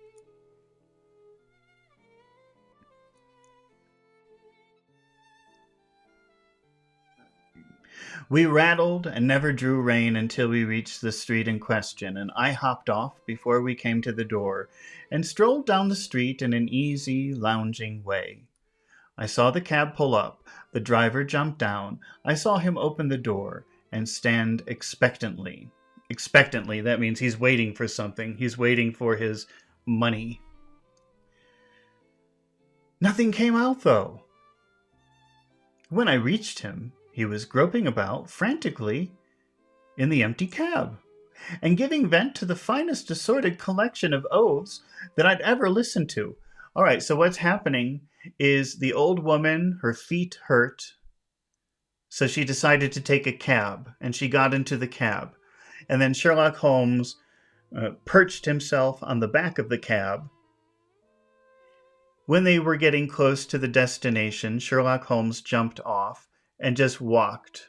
We rattled and never drew rein until we reached the street in question, and I hopped off before we came to the door, and strolled down the street in an easy, lounging way. I saw the cab pull up. The driver jumped down. I saw him open the door and stand expectantly. Expectantly, that means he's waiting for something. He's waiting for his money. Nothing came out, though. When I reached him, he was groping about frantically in the empty cab, and giving vent to the finest assorted collection of oaths that I'd ever listened to. All right, so what's happening is the old woman, her feet hurt, so she decided to take a cab, and she got into the cab. And then Sherlock Holmes perched himself on the back of the cab. When they were getting close to the destination, Sherlock Holmes jumped off and just walked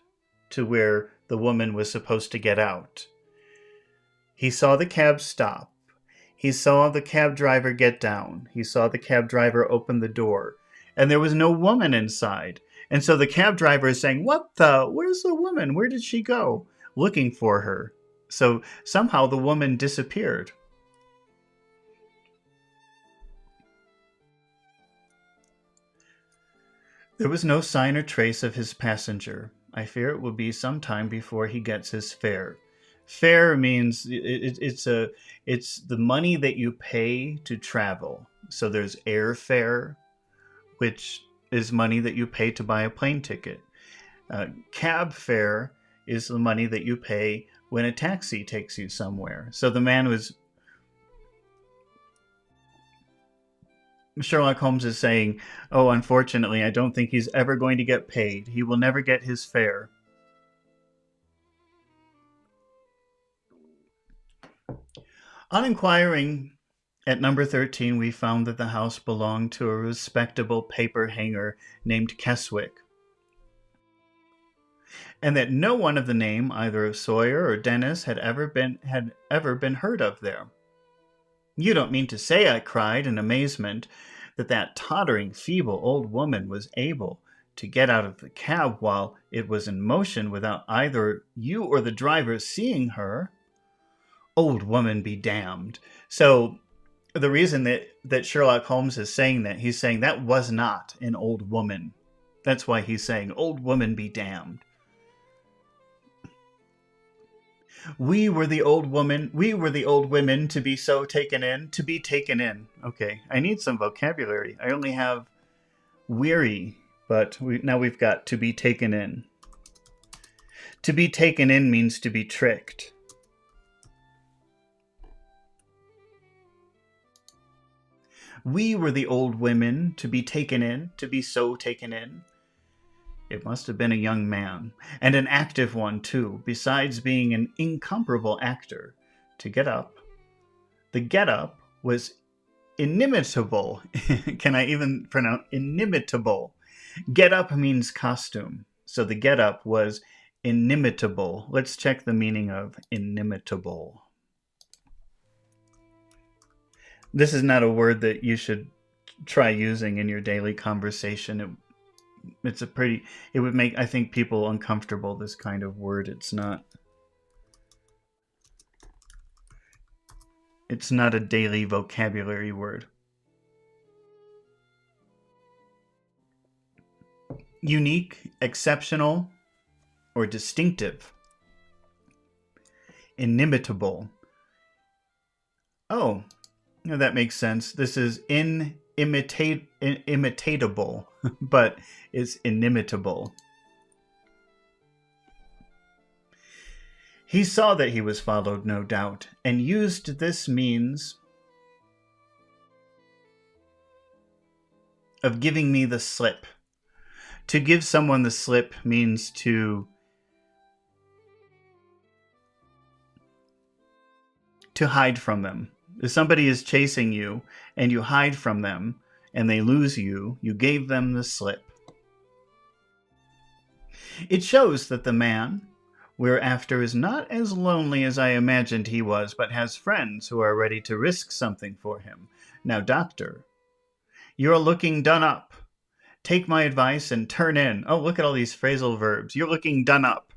to where the woman was supposed to get out. He saw the cab stop. He saw the cab driver get down. He saw the cab driver open the door. And there was no woman inside. And so the cab driver is saying, where's the woman? Where did she go? Looking for her. So somehow the woman disappeared. There was no sign or trace of his passenger. I fear it will be some time before he gets his fare. Fare means it's the money that you pay to travel. So there's airfare, which is money that you pay to buy a plane ticket. Cab fare is the money that you pay when a taxi takes you somewhere. So the man was... Sherlock Holmes is saying, oh, unfortunately, I don't think he's ever going to get paid. He will never get his fare. On inquiring at number 13, we found that the house belonged to a respectable paper hanger named Keswick, and that no one of the name, either of Sawyer or Dennis, had ever been heard of there. You don't mean to say, I cried in amazement, that tottering, feeble old woman was able to get out of the cab while it was in motion without either you or the driver seeing her? Old woman be damned. So the reason that Sherlock Holmes is saying that, he's saying that was not an old woman. That's why he's saying, old woman be damned. We were the old women to be so taken in, to be taken in. Okay, I need some vocabulary. I only have weary, but now we've got to be taken in. To be taken in means to be tricked. We were the old women to be taken in, to be so taken in. It must have been a young man, and an active one, too, besides being an incomparable actor. To get up. The get-up was inimitable. Can I even pronounce inimitable? Get-up means costume, so the get-up was inimitable. Let's check the meaning of inimitable. This is not a word that you should try using in your daily conversation. It's a pretty, it would make, I think, people uncomfortable, this kind of word. It's not a daily vocabulary word. Unique, exceptional, or distinctive. Inimitable. Oh, that makes sense. This is imitatable, but it's inimitable. He saw that he was followed, no doubt, and used this means of giving me the slip. To give someone the slip means to hide from them. If somebody is chasing you and you hide from them and they lose you, you gave them the slip. It shows that the man we're after is not as lonely as I imagined he was, but has friends who are ready to risk something for him. Now, doctor, you're looking done up. Take my advice and turn in. Oh, look at all these phrasal verbs. You're looking done up.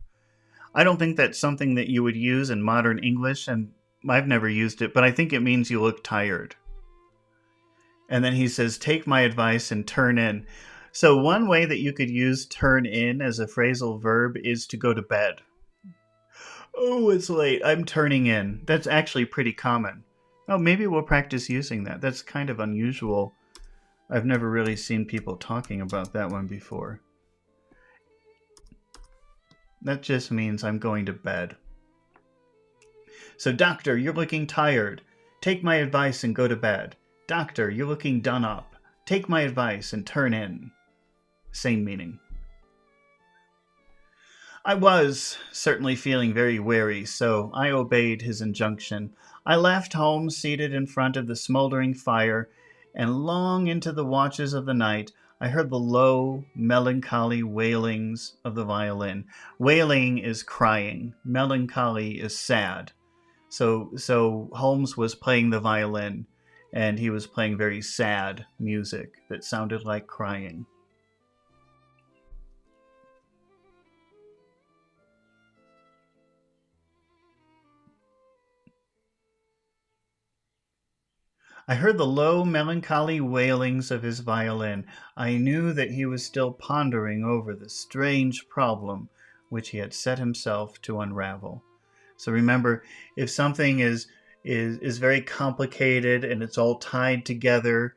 I don't think that's something that you would use in modern English, and I've never used it, but I think it means you look tired. And then he says, take my advice and turn in. So one way that you could use turn in as a phrasal verb is to go to bed. Oh, it's late. I'm turning in. That's actually pretty common. Oh, maybe we'll practice using that. That's kind of unusual. I've never really seen people talking about that one before. That just means I'm going to bed. So, doctor, you're looking tired. Take my advice and go to bed. Doctor, you're looking done up. Take my advice and turn in. Same meaning. I was certainly feeling very weary, so I obeyed his injunction. I left home seated in front of the smoldering fire, and long into the watches of the night, I heard the low, melancholy wailings of the violin. Wailing is crying. Melancholy is sad. So Holmes was playing the violin, and he was playing very sad music that sounded like crying. I heard the low, melancholy wailings of his violin. I knew that he was still pondering over the strange problem which he had set himself to unravel. So remember, if something is very complicated and it's all tied together,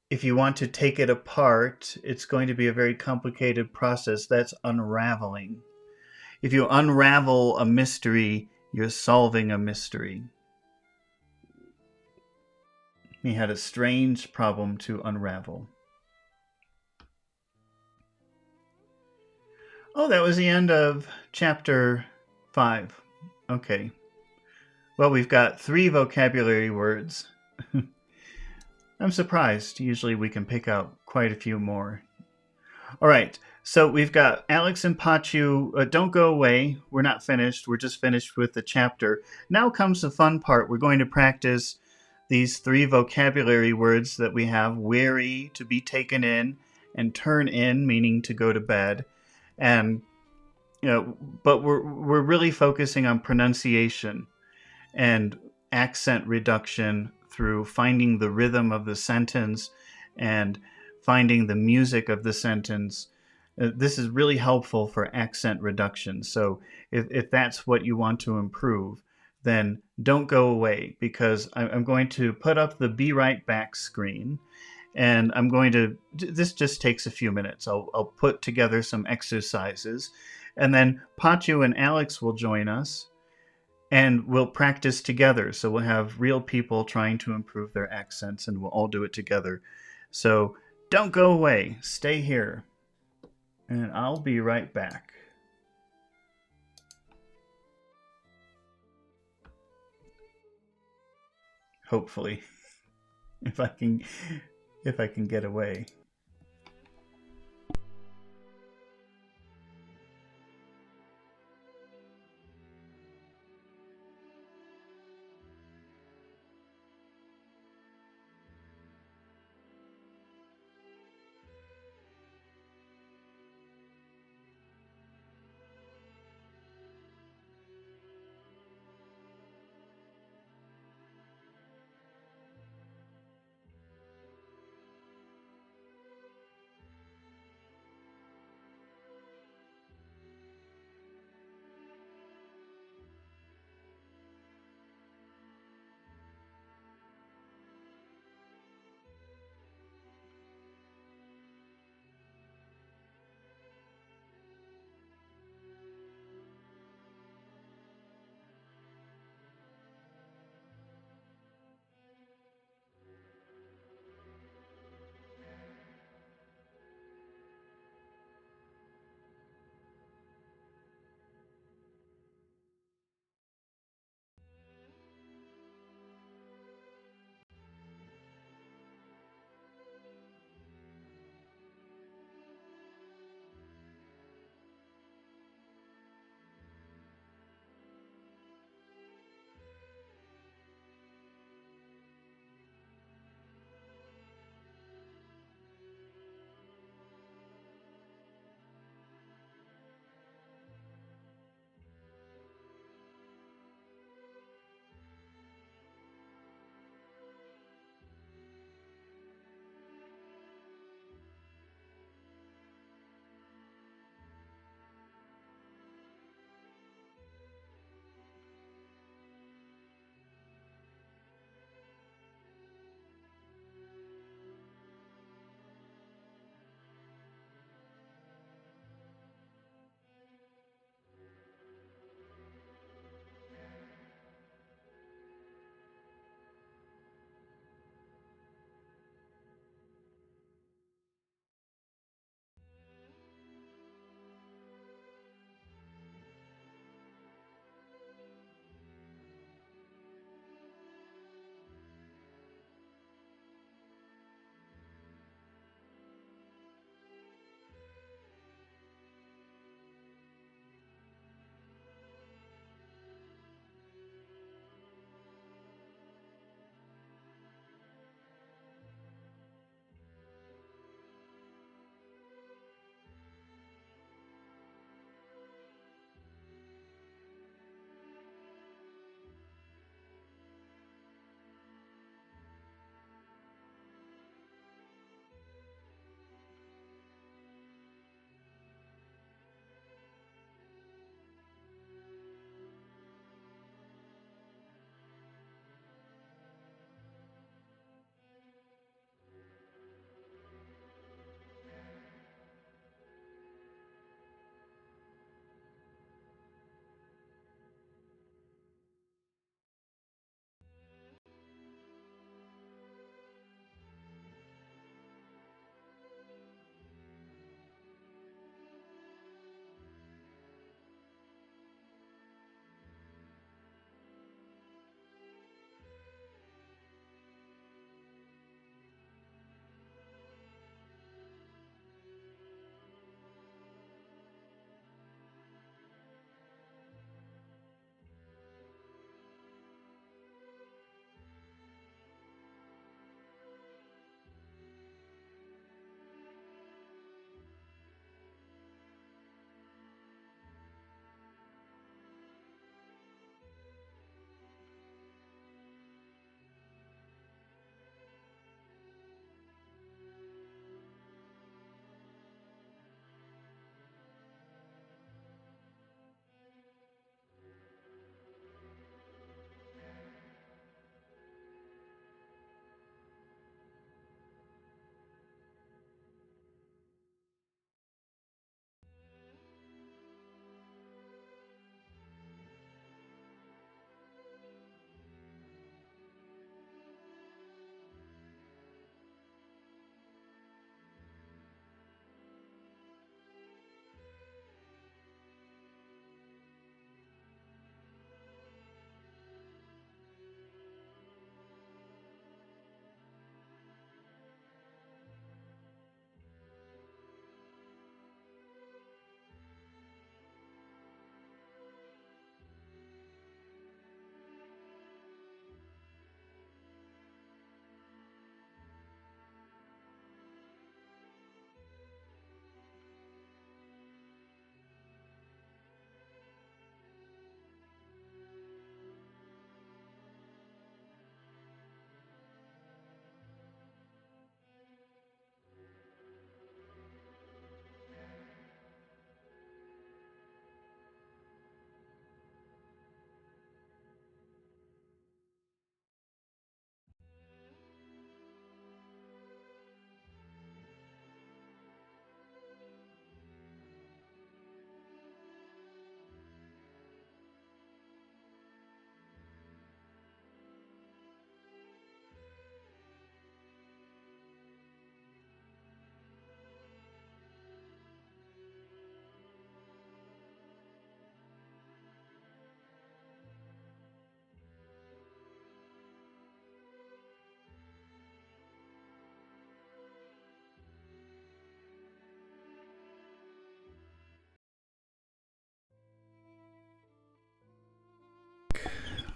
if you want to take it apart, it's going to be a very complicated process. That's unraveling. If you unravel a mystery, you're solving a mystery. He had a strange problem to unravel. Oh, that was the end of chapter 5. Okay. Well, we've got 3 vocabulary words. I'm surprised. Usually we can pick out quite a few more. All right. So we've got Alex and Pachu. Don't go away. We're not finished. We're just finished with the chapter. Now comes the fun part. We're going to practice these 3 vocabulary words that we have. Weary, to be taken in, and turn in, meaning to go to bed. And but we're really focusing on pronunciation and accent reduction through finding the rhythm of the sentence and finding the music of the sentence. This is really helpful for accent reduction. So if that's what you want to improve, then don't go away, because I'm going to put up the Be Right Back screen, and I'm going to, this just takes a few minutes. I'll put together some exercises, and then Pachu and Alex will join us, and we'll practice together. So we'll have real people trying to improve their accents, and we'll all do it together. So don't go away. Stay here, and I'll be right back. Hopefully, if I can get away.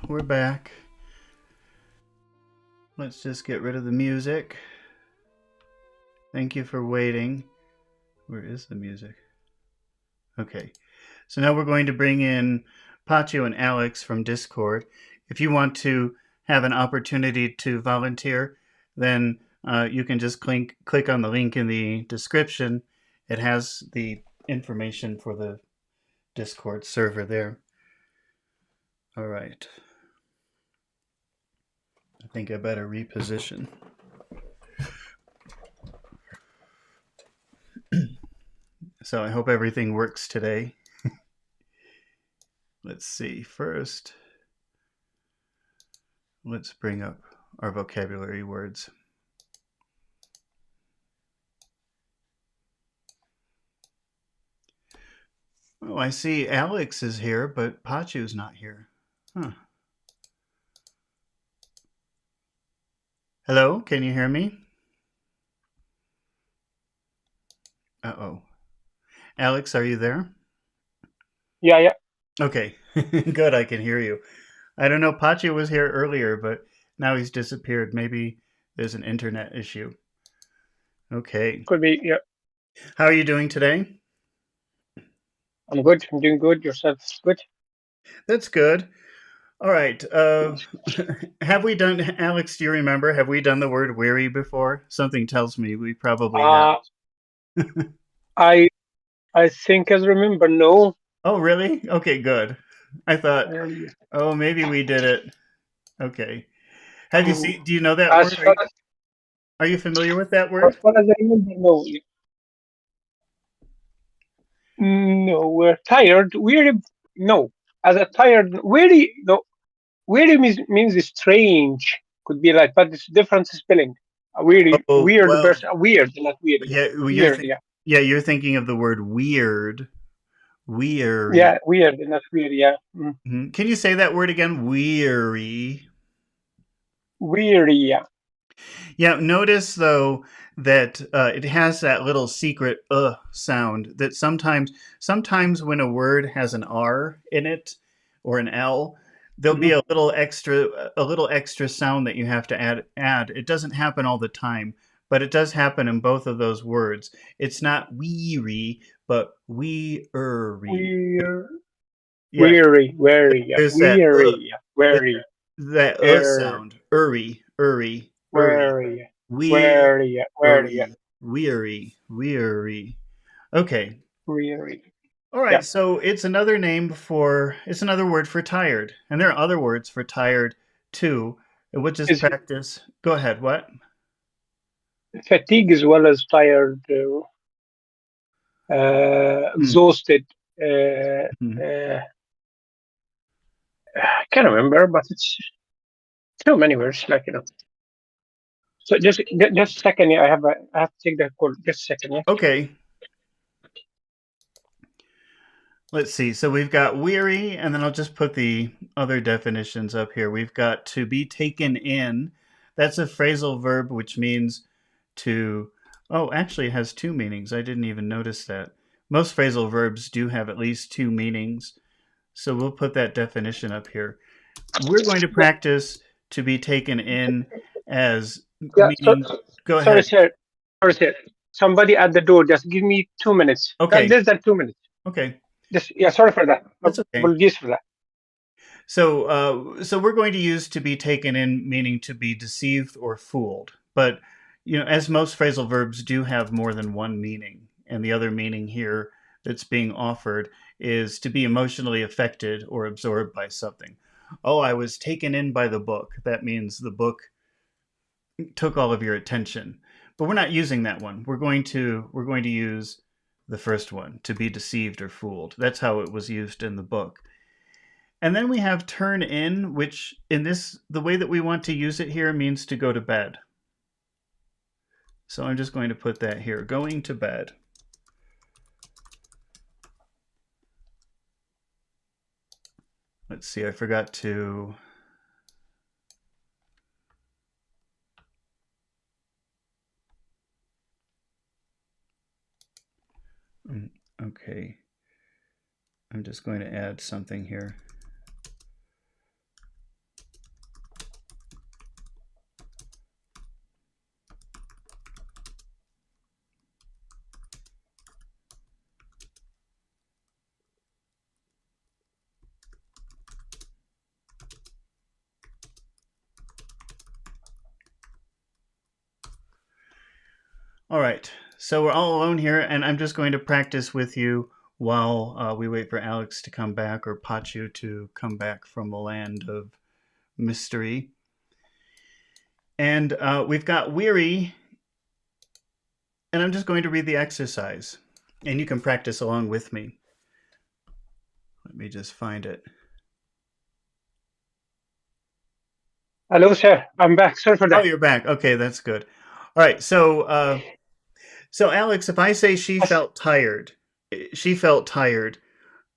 we're back. Let's just get rid of the music. Thank you for waiting. Where is the music? Okay. So now we're going to bring in Pacho and Alex from Discord. If you want to have an opportunity to volunteer, then you can just click on the link in the description. It has the information for the Discord server there. All right. I think I better reposition. So I hope everything works today. Let's see. First, let's bring up our vocabulary words. Oh, I see Alex is here, but Pachu's not here. Huh. Hello, can you hear me? Uh-oh. Alex, are you there? Yeah. Okay, good, I can hear you. I don't know, Pachu was here earlier, but now he's disappeared. Maybe there's an internet issue. Okay. Could be, yeah. How are you doing today? I'm good. I'm doing good. Yourself good? That's good. All right. Have we done, Alex, do you remember, have we done the word weary before? Something tells me we probably have. I I think as remember, no. Oh, really? Okay, good. I thought, Um, oh, maybe we did it. Okay. Have you seen, do you know that as word? far Are you familiar with that as, word? far as I remember, no. No, we're tired. Weary, no. As a tired, weary, no. Weary means strange. Could be like, but it's different spelling. A weary, Oh, weird well, person. Weird, not weary. yeah, Weird, yeah. you're thinking of the word weird. Weary. Yeah, weird, not weird, yeah. Mhm. Can you say that word again? Weary. Weary, yeah. Yeah, notice though that it has that little secret sound that sometimes when a word has an R in it or an L, there'll be Mhm. a little extra sound that you have to add. It doesn't happen all the time, but it does happen in both of those words. It's not weary, but weary. Weird. Yeah, Weary, yeah. there's Weary, yeah. Weary, that er, sound. Uri. weary, Weary, weary, yeah. Weary, yeah. weary. Okay. Weary, All yeah. right. So it's it's another word for tired. And there are other words for tired too. And we'll just Is practice. Go ahead. What? fatigue as well as tired, Hmm. exhausted. Uh, Hmm. uh, I can't remember, but it's too many words, like you know. So just a second, yeah. I have to take that call. Just a second, yeah. Okay. Let's see. So we've got weary, and then I'll just put the other definitions up here. We've got to be taken in. That's a phrasal verb, which means to. Oh, actually, it has two meanings. I didn't even notice that. Most phrasal verbs do have at least two meanings. So we'll put that definition up here. We're going to Yeah, practice to be taken in as yeah. meaning. Go Sorry, ahead. sir. Sorry, sir. Somebody at the door. Just give me 2 minutes. Okay. Less than 2 minutes. Okay. Just yeah. Sorry for that. That's okay. Apologies for that. So we're going to use to be taken in, meaning to be deceived or fooled. But as most phrasal verbs do have more than one meaning, and the other meaning here that's being offered is to be emotionally affected or absorbed by something. Oh, I was taken in by the book. That means the book took all of your attention. But we're not using that one. We're going to use the first one, to be deceived or fooled. That's how it was used in the book. And then we have turn in, which the way that we want to use it here means to go to bed. So I'm just going to put that here, going to bed. Let's see, I forgot to. Okay. I'm just going to add something here. All right. So we're all alone here, and I'm just going to practice with you while we wait for Alex to come back or Pachu to come back from the land of mystery. And we've got weary, and I'm just going to read the exercise, and you can practice along with me. Let me just find it. Hello, sir. I'm back. Sorry for Oh, that. you're back. Okay, that's good. All right. So Alex, if I say she Yes. felt tired, she felt tired.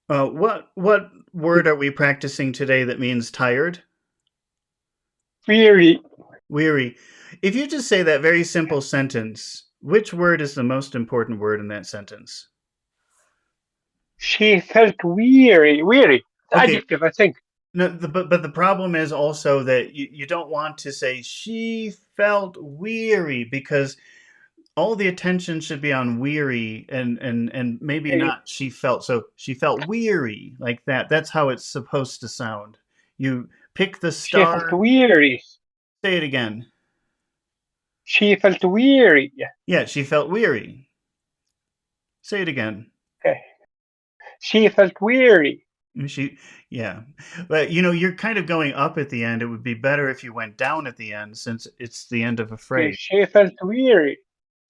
What word are we practicing today that means tired? Weary. Weary. If you just say that very simple sentence, which word is the most important word in that sentence? She felt weary. Weary. Okay. Adjective, I think. No, but the problem is also that you don't want to say she felt weary because all the attention should be on weary and maybe Okay. not she felt. So she felt weary like that. That's how it's supposed to sound. You pick the She felt star. weary. Say it again. She felt weary. Yeah. Yeah, she felt weary. Say it again. Okay. She felt weary. She, yeah, but you're kind of going up at the end. It would be better if you went down at the end since it's the end of a Okay. phrase. She felt weary.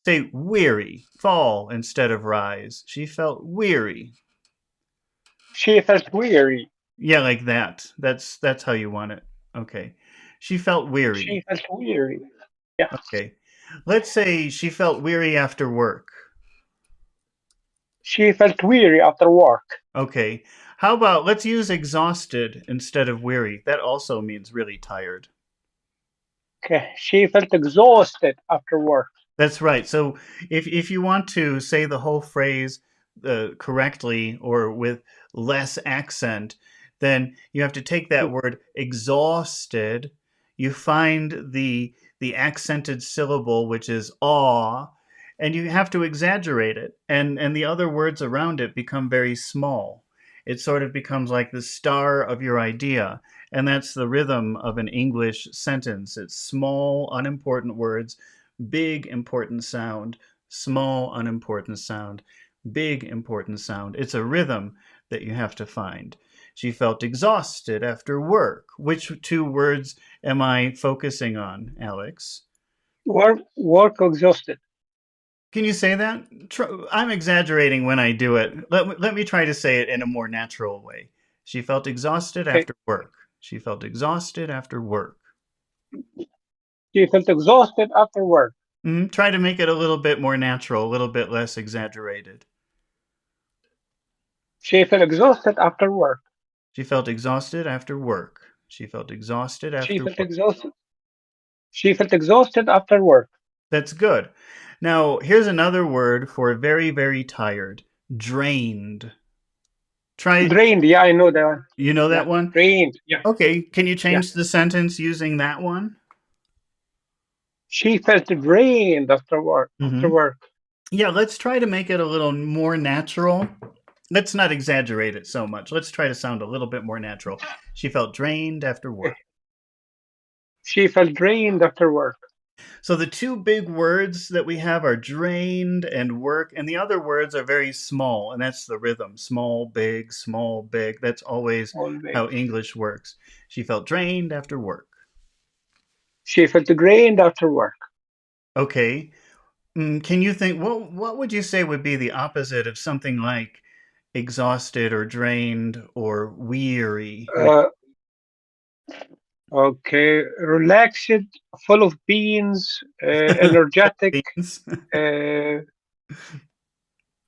Say weary, fall instead of rise. She felt weary. She felt weary. Yeah, like that. That's how you want it. Okay. She felt She weary. felt weary. Yeah. Okay. Let's say she felt weary after work. She felt weary after work. Okay. How about let's use exhausted instead of weary? That also means really tired. Okay. She felt exhausted after work. That's right. So if you want to say the whole phrase correctly or with less accent, then you have to take that word exhausted. You find the accented syllable, which is awe, and you have to exaggerate it. And the other words around it become very small. It sort of becomes like the star of your idea. And that's the rhythm of an English sentence. It's small, unimportant words, big important sound, small unimportant sound, big important sound. It's a rhythm that you have to find. She felt exhausted after work. Which two words am I focusing on, Alex? Work exhausted. Can you say that? I'm exaggerating when I do it. Let me try to say it in a more natural way. She felt exhausted Okay. after work. She felt exhausted after work. She felt exhausted after work. Try to make it a little bit more natural, a little bit less exaggerated. She felt exhausted after work. She felt exhausted after work. She felt exhausted She after felt work. exhausted. She felt exhausted after work. That's good. Now, here's another word for very, very tired. Drained. Try, Drained. Yeah, I know that one. you know Yeah. that one? Drained. Yeah. Okay, can you Yeah. change the sentence using that one? She felt drained after work. After Mm-hmm. work. Yeah, let's try to make it a little more natural. Let's not exaggerate it so much. Let's try to sound a little bit more natural. She felt drained after Okay. work. She felt drained after work. So the two big words that we have are drained and work, and the other words are very small, and that's the rhythm. Small, big, small, big. That's always Always. how English works. She felt drained after work. She felt drained after work. Okay. Can you think what would you say would be the opposite of something like exhausted or drained or weary? Uh, okay. Relaxed, full of beans, energetic. Beans? Uh, Hmm.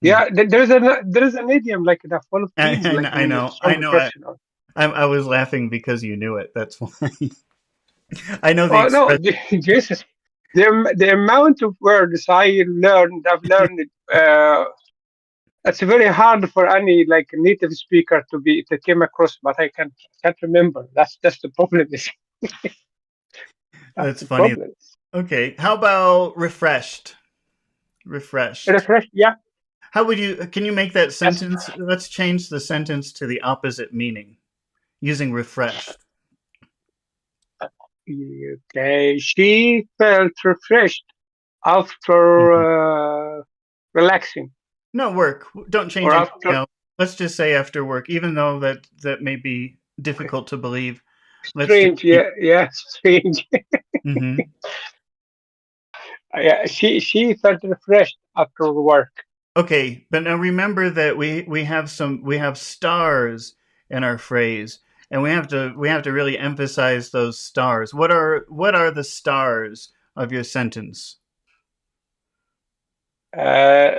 yeah, there is an idiom like that, full of beans, like I mean a know. I strong know. person. I was laughing because you knew it. That's why. I know the Oh no, expression. Jesus, the amount of words I've learned. It's very hard for any like native speaker to came across, but can't remember. That's the problem. That's That's the funny. problem. Okay. How about refreshed? Refreshed. Refresh, yeah, How would you, can you make that yes. sentence? Let's change the sentence to the opposite meaning using refreshed. Okay, she felt refreshed Mhm. after relaxing, No, work. Don't change or anything after else. Let's just say after work, even though that may be difficult to believe. Let's just strange. keep. Yeah, yeah, strange. Hmm. Yeah, she felt refreshed after work. Okay, but now remember that we have stars in our phrase, and we have to really emphasize those stars. What are the stars of your sentence? Uh,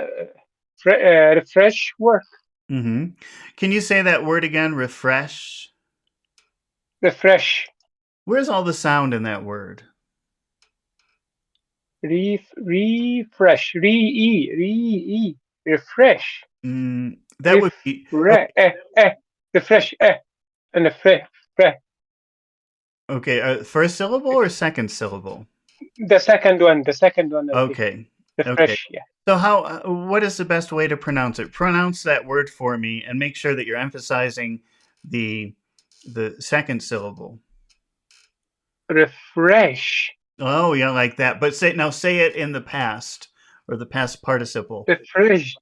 refresh work. Hmm. Can you say that word again? Refresh. Refresh. Where's all the sound in that word? Refresh. Refresh. That would be Refresh. Refresh. And refresh. okay. First syllable or second syllable? The second one. The second one of the Okay. Okay. refresh. Yeah. So what is the best way to pronounce it? Pronounce that word for me and make sure that you're emphasizing the the second syllable. Refresh. Oh, yeah, like that. But say it in the past or the past participle. Refreshed.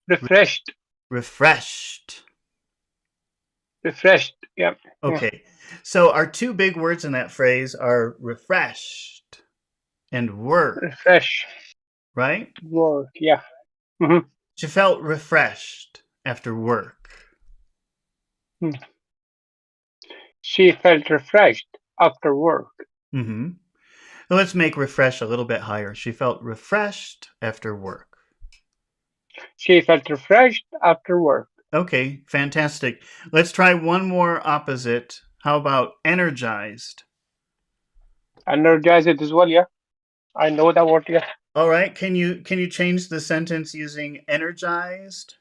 Re- Refreshed. refreshed. Refreshed. Yeah. Yeah. Okay. So our two big words in that phrase are refreshed and work, Refresh. right? Work. Yeah. Hmm. She felt refreshed after work. She felt refreshed after work. Mm-hmm. Let's make refresh a little bit higher. She felt refreshed after work. She felt refreshed after work. Okay, fantastic. Let's try one more opposite. How about energized? Energized as well. Yeah. I know that word. Yeah. All right, can you change the sentence using energized?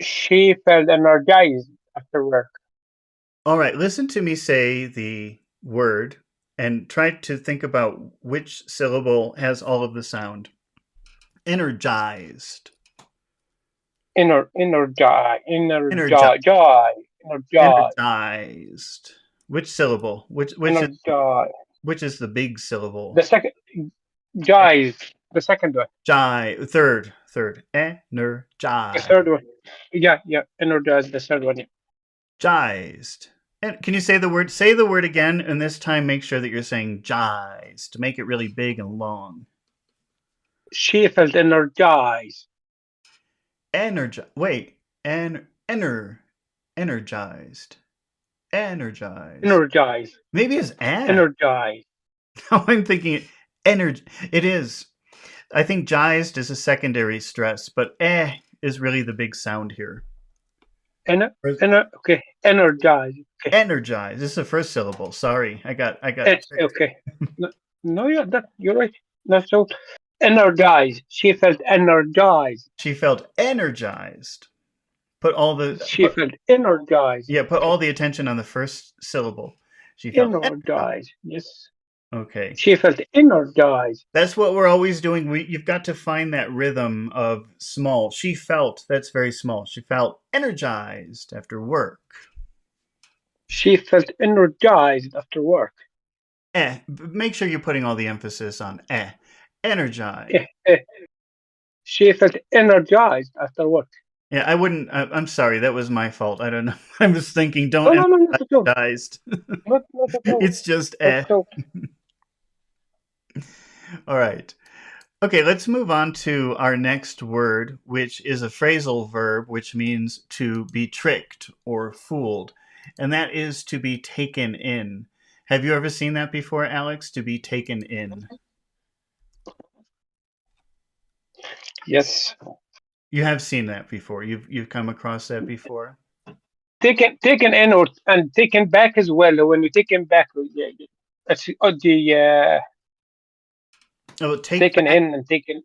She felt energized after work. All right, listen to me say the word and try to think about which syllable has all of the sound. Energized. Energized. Energized. Energized. Which syllable? Energized. Which is the big syllable? The second, Energized. The second one. Third. The Energized. third one. Yeah, yeah. Energized. The third one. Yeah. Jized. And can you say the word? Say the word again, and this time make sure that you're saying jized to make it really big and long. She felt energized. Wait. Energized. Energized. Energized. Maybe it's Energized. Now I'm thinking energy. It is. I think jized is a secondary stress, but is really the big sound here. Okay. Energized. Okay. Energized. This is the first syllable. Sorry, I got It's tricked. okay. No, no, yeah, you're right. That's so energized. She felt energized. She felt energized. Put all the She felt energized. put Okay. all the attention on the first syllable. She felt energized. Energized. Yes. Okay. She felt energized. That's what we're always doing. You've got to find that rhythm of small. She felt, that's very small. She felt energized after work. She felt energized after work. Make sure you're putting all the emphasis on energized. Eh, eh. She felt energized after work. Yeah, I wouldn't. I'm sorry, that was my fault. I don't know. I was thinking, don't No, no, no, not at all. emphasize. Not at all. It's just Not at all. All right. Okay, let's move on to our next word, which is a phrasal verb, which means to be tricked or fooled. And that is to be taken in. Have you ever seen that before, Alex? To be taken in. Yes. You have seen that before. You've come across that before. Taken in or and taken back as well. When you take him back, yeah, that's the Oh, taken in and taken.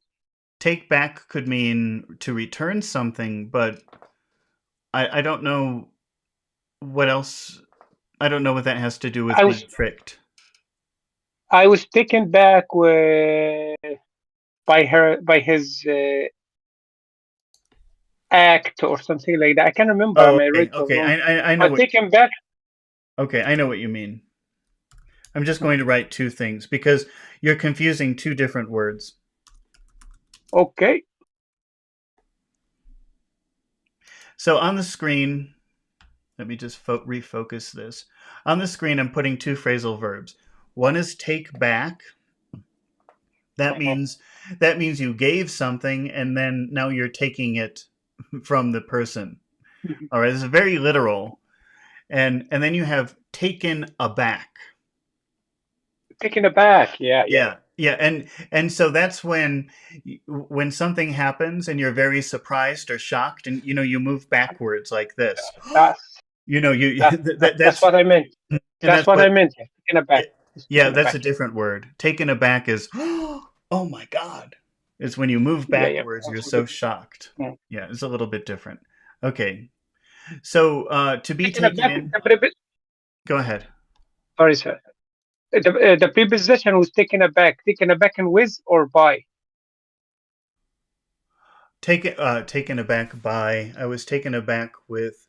take back could mean to return something, but I don't know what else. I don't know what that has to do with I being was tricked. I was taken back with by his act or something like that. I can't remember. Oh, Am I okay, right or okay. wrong? I know But what. taken back. Okay, I know what you mean. I'm just going to write two things because you're confusing two different words. Okay. So on the screen, let me just refocus this. On the screen, I'm putting two phrasal verbs. One is take back. That means you gave something and then now you're taking it from the person. All right, this is very literal. And then you have taken aback. Taken aback. Yeah. And so that's when something happens and you're very surprised or shocked, and you move backwards like this. That's That's what I meant. and That's what I meant. Taken aback. Yeah, that's a different word. Taken aback is, oh my God. It's when you move backwards, you're so shocked. Yeah, it's a little bit different. Okay. So to be taken in. Go ahead. Sorry, sir. The preposition was taken aback. Taken aback and with or by? Taken aback by. I was taken aback with.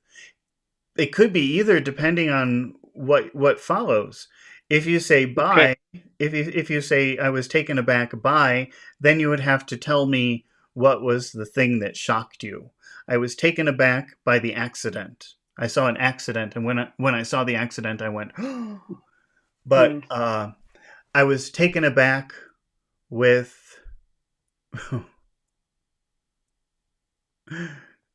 It could be either, depending on what follows. If you say by, if you say I was taken aback by, then you would have to tell me what was the thing that shocked you. I was taken aback by the accident. I saw an accident, and when I saw the accident, I went, oh. But I was taken aback with.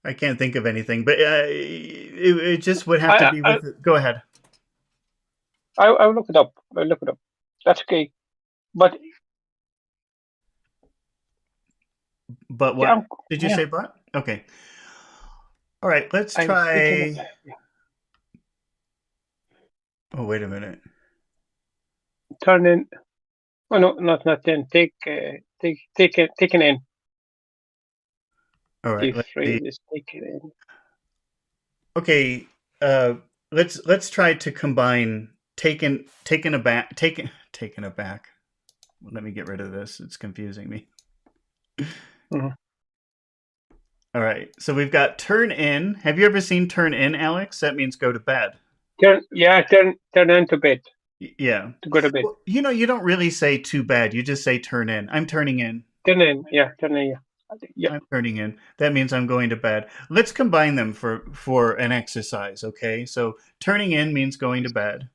I can't think of anything, but it just would have to be with. Go ahead. I'll look it up. That's okay. But what? Did you say but? Okay. All right, let's try. Oh, wait a minute. Turn in. Oh no, not then. Taken in. All right. The phrase is taken in. Okay. Let's try to combine taken aback. Let me get rid of this. It's confusing me. Mm-hmm. All right. So we've got turn in. Have you ever seen turn in, Alex? That means go to bed. Turn in to bed. Yeah. To go to bed. Well, you don't really say too bad. You just say turn in. I'm turning in. Turn in. Yeah. I'm turning in. That means I'm going to bed. Let's combine them for an exercise, okay? So turning in means going to bed.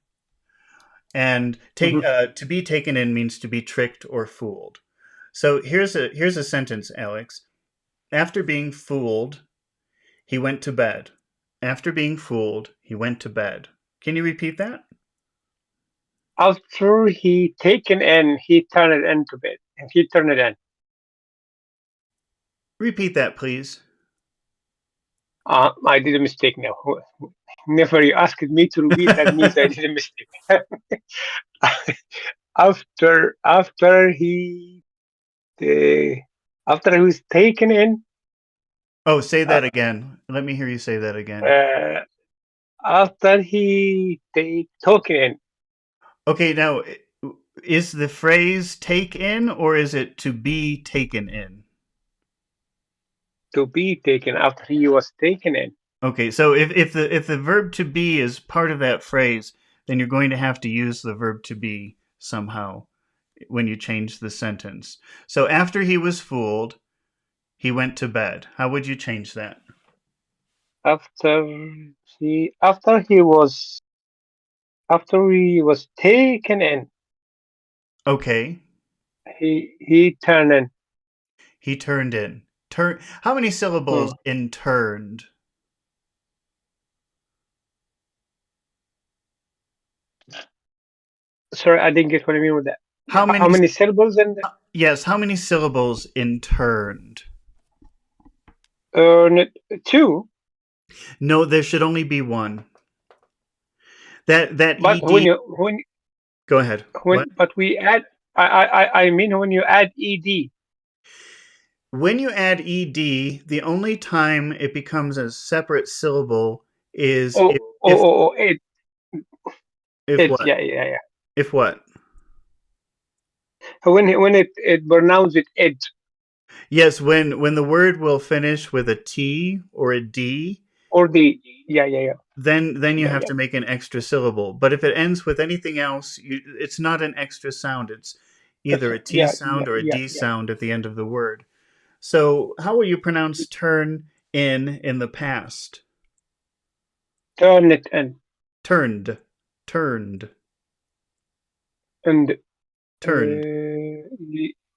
And to be taken in means to be tricked or fooled. So here's a sentence, Alex. After being fooled, he went to bed. After being fooled, he went to bed. Can you repeat that? After he taken in, he turned it into bed. And he turned it in. Repeat that, please. I did a mistake now. Never you asked me to repeat, that means I did a mistake. After he was taken in. Oh, say that again. Let me hear you say that again. After he taken in. Okay, now is the phrase take in or is it to be taken in? To be taken after he was taken in. Okay, so if the verb to be is part of that phrase, then you're going to have to use the verb to be somehow when you change the sentence. So after he was fooled, he went to bed. How would you change that? After he was taken in. Okay. He turned in. He turned in. How many syllables in turned? Sorry, I didn't get what you mean with that. How many syllables in there? Yes, how many syllables in turned? 2. No, there should only be one. That but ed. when Go ahead. But we add. I mean when you add ed. When you add ed, the only time it becomes a separate syllable is it. If what? Yeah. If what? When it pronounced it. Yes, when the word will finish with a T or a D, or the yeah. then you Yeah, have yeah. to make an extra syllable. But if it ends with anything else, it's not an extra sound. It's either a T sound or a D Yeah. sound at the end of the word. So, how will you pronounce turn in the past? Turn it in. Turned, turned, And turned,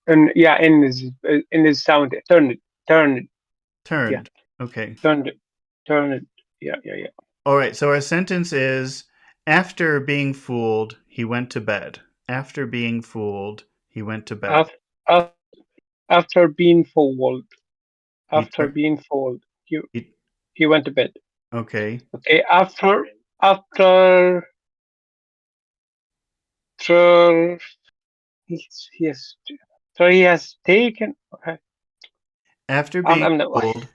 and yeah, in is sound. Turn it. Yeah, turned. Okay. turn it. Turn it. Yeah. All right. So our sentence is after being fooled, he went to bed. After being fooled, he went to bed. After, after being fooled, He after turned. being fooled, He, he went to bed. okay. Okay, after after yes, so he has taken. Okay, After being I'm not. fooled,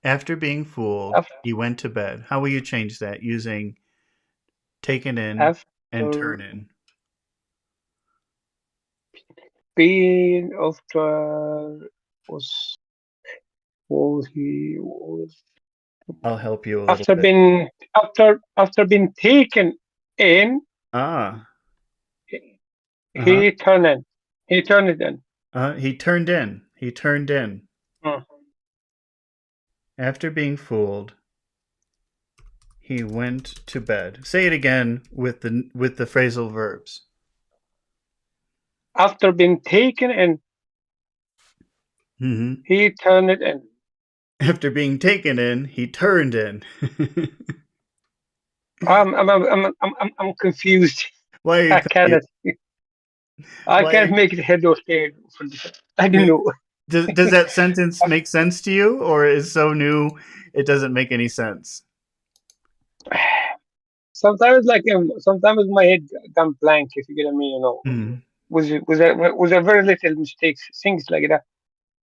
after being fooled, After, he went to bed. How will you change that using taken in and after turn in? being after was he was I'll help you a little after bit. being after being taken in, Ah. Uh-huh. he turned in. He turned it in. He turned in. He turned in. Hmm. After being fooled, he went to bed. Say it again with the phrasal verbs. After being taken in, Hmm. he turned it in. After being taken in, he turned in. I'm confused. Why are you I cannot confused? I Why? can't make it head or tail for this. I don't Are, know. does that sentence make sense to you, or is so new it doesn't make any sense? Sometimes sometimes my head gone blank, if you get me, Hmm. Was a very little mistakes, things like that.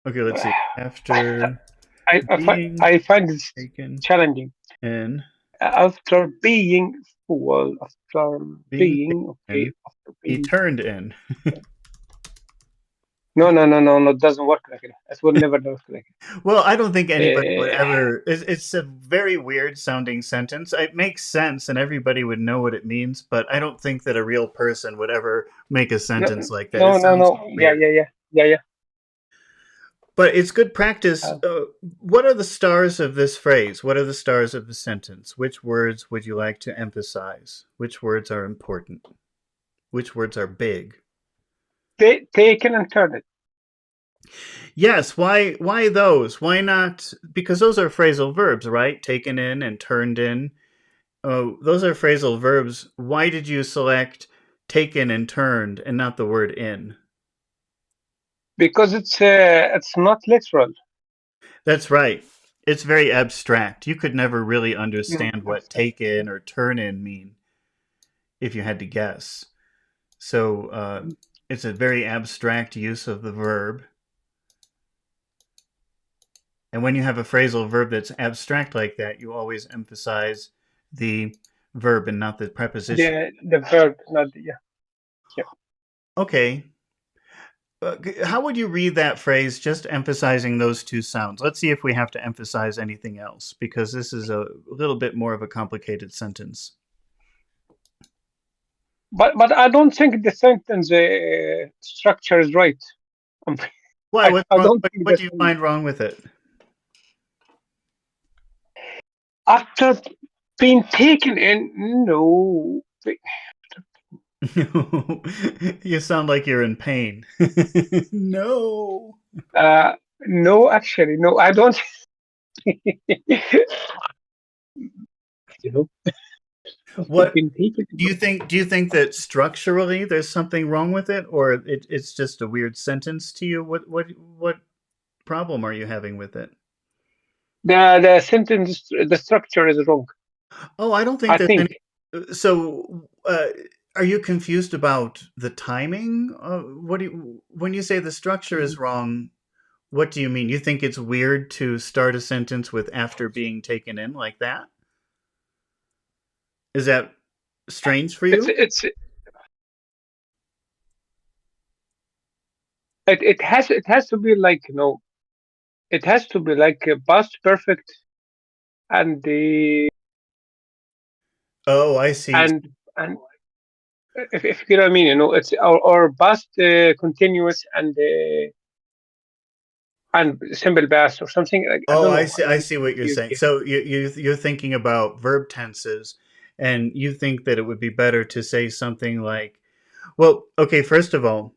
Okay, let's see. After I being find this taken challenging. in, After being full, after being being okay, taken, after he being turned in. no, it doesn't work like that. It will never work like Well, I don't think anybody would that. ever. It's a very weird sounding sentence. It makes sense, and everybody would know what it means, but I don't think that a real person would ever make a No, sentence like that. It no. sounds weird. Yeah. But it's good practice. Uh, What are the stars of this phrase? What are the stars of the sentence? Which words would you like to emphasize? Which words are important? Which words are big? taken and turned it. Yes, why those? Why not because those are phrasal verbs, right? Taken in and turned in. Oh, those are phrasal verbs. Why did you select taken and turned and not the word in? Because it's not literal. That's right. It's very abstract. You could never really understand what Abstract. take in or turn in mean if you had to guess. So it's a very abstract use of the verb. And when you have a phrasal verb that's abstract like that, you always emphasize the verb and not the preposition. The verb, not the yeah. Okay. How would you read that phrase just emphasizing those two sounds? Let's see if we have to emphasize anything else because this is a little bit more of a complicated sentence. But I don't think the sentence structure is right. Um, Why? What's I wrong? don't think What that do you find wrong with it? after being taken in, no, You sound like you're in pain. No. uh, no, actually, no, I don't. You know, after What being taken, do you think? Do you think that structurally there's something wrong with it, or it's just a weird sentence to you? What problem are you having with it? the sentence, the structure is wrong. Oh, I don't think I there's any. think So, are you confused about the timing? What do you, when you say the structure is wrong? What do you mean? You think it's weird to start a sentence with after being taken in like that? Is that strange for you? it's it has to be like it has to be like a past perfect and the Oh, I see. and if you know what I mean, it's or past continuous and simple past or something like I Oh, don't I know. see. I I don't see what you're use saying. it. So you're thinking about verb tenses, and you think that it would be better to say something like, well, okay, first of all,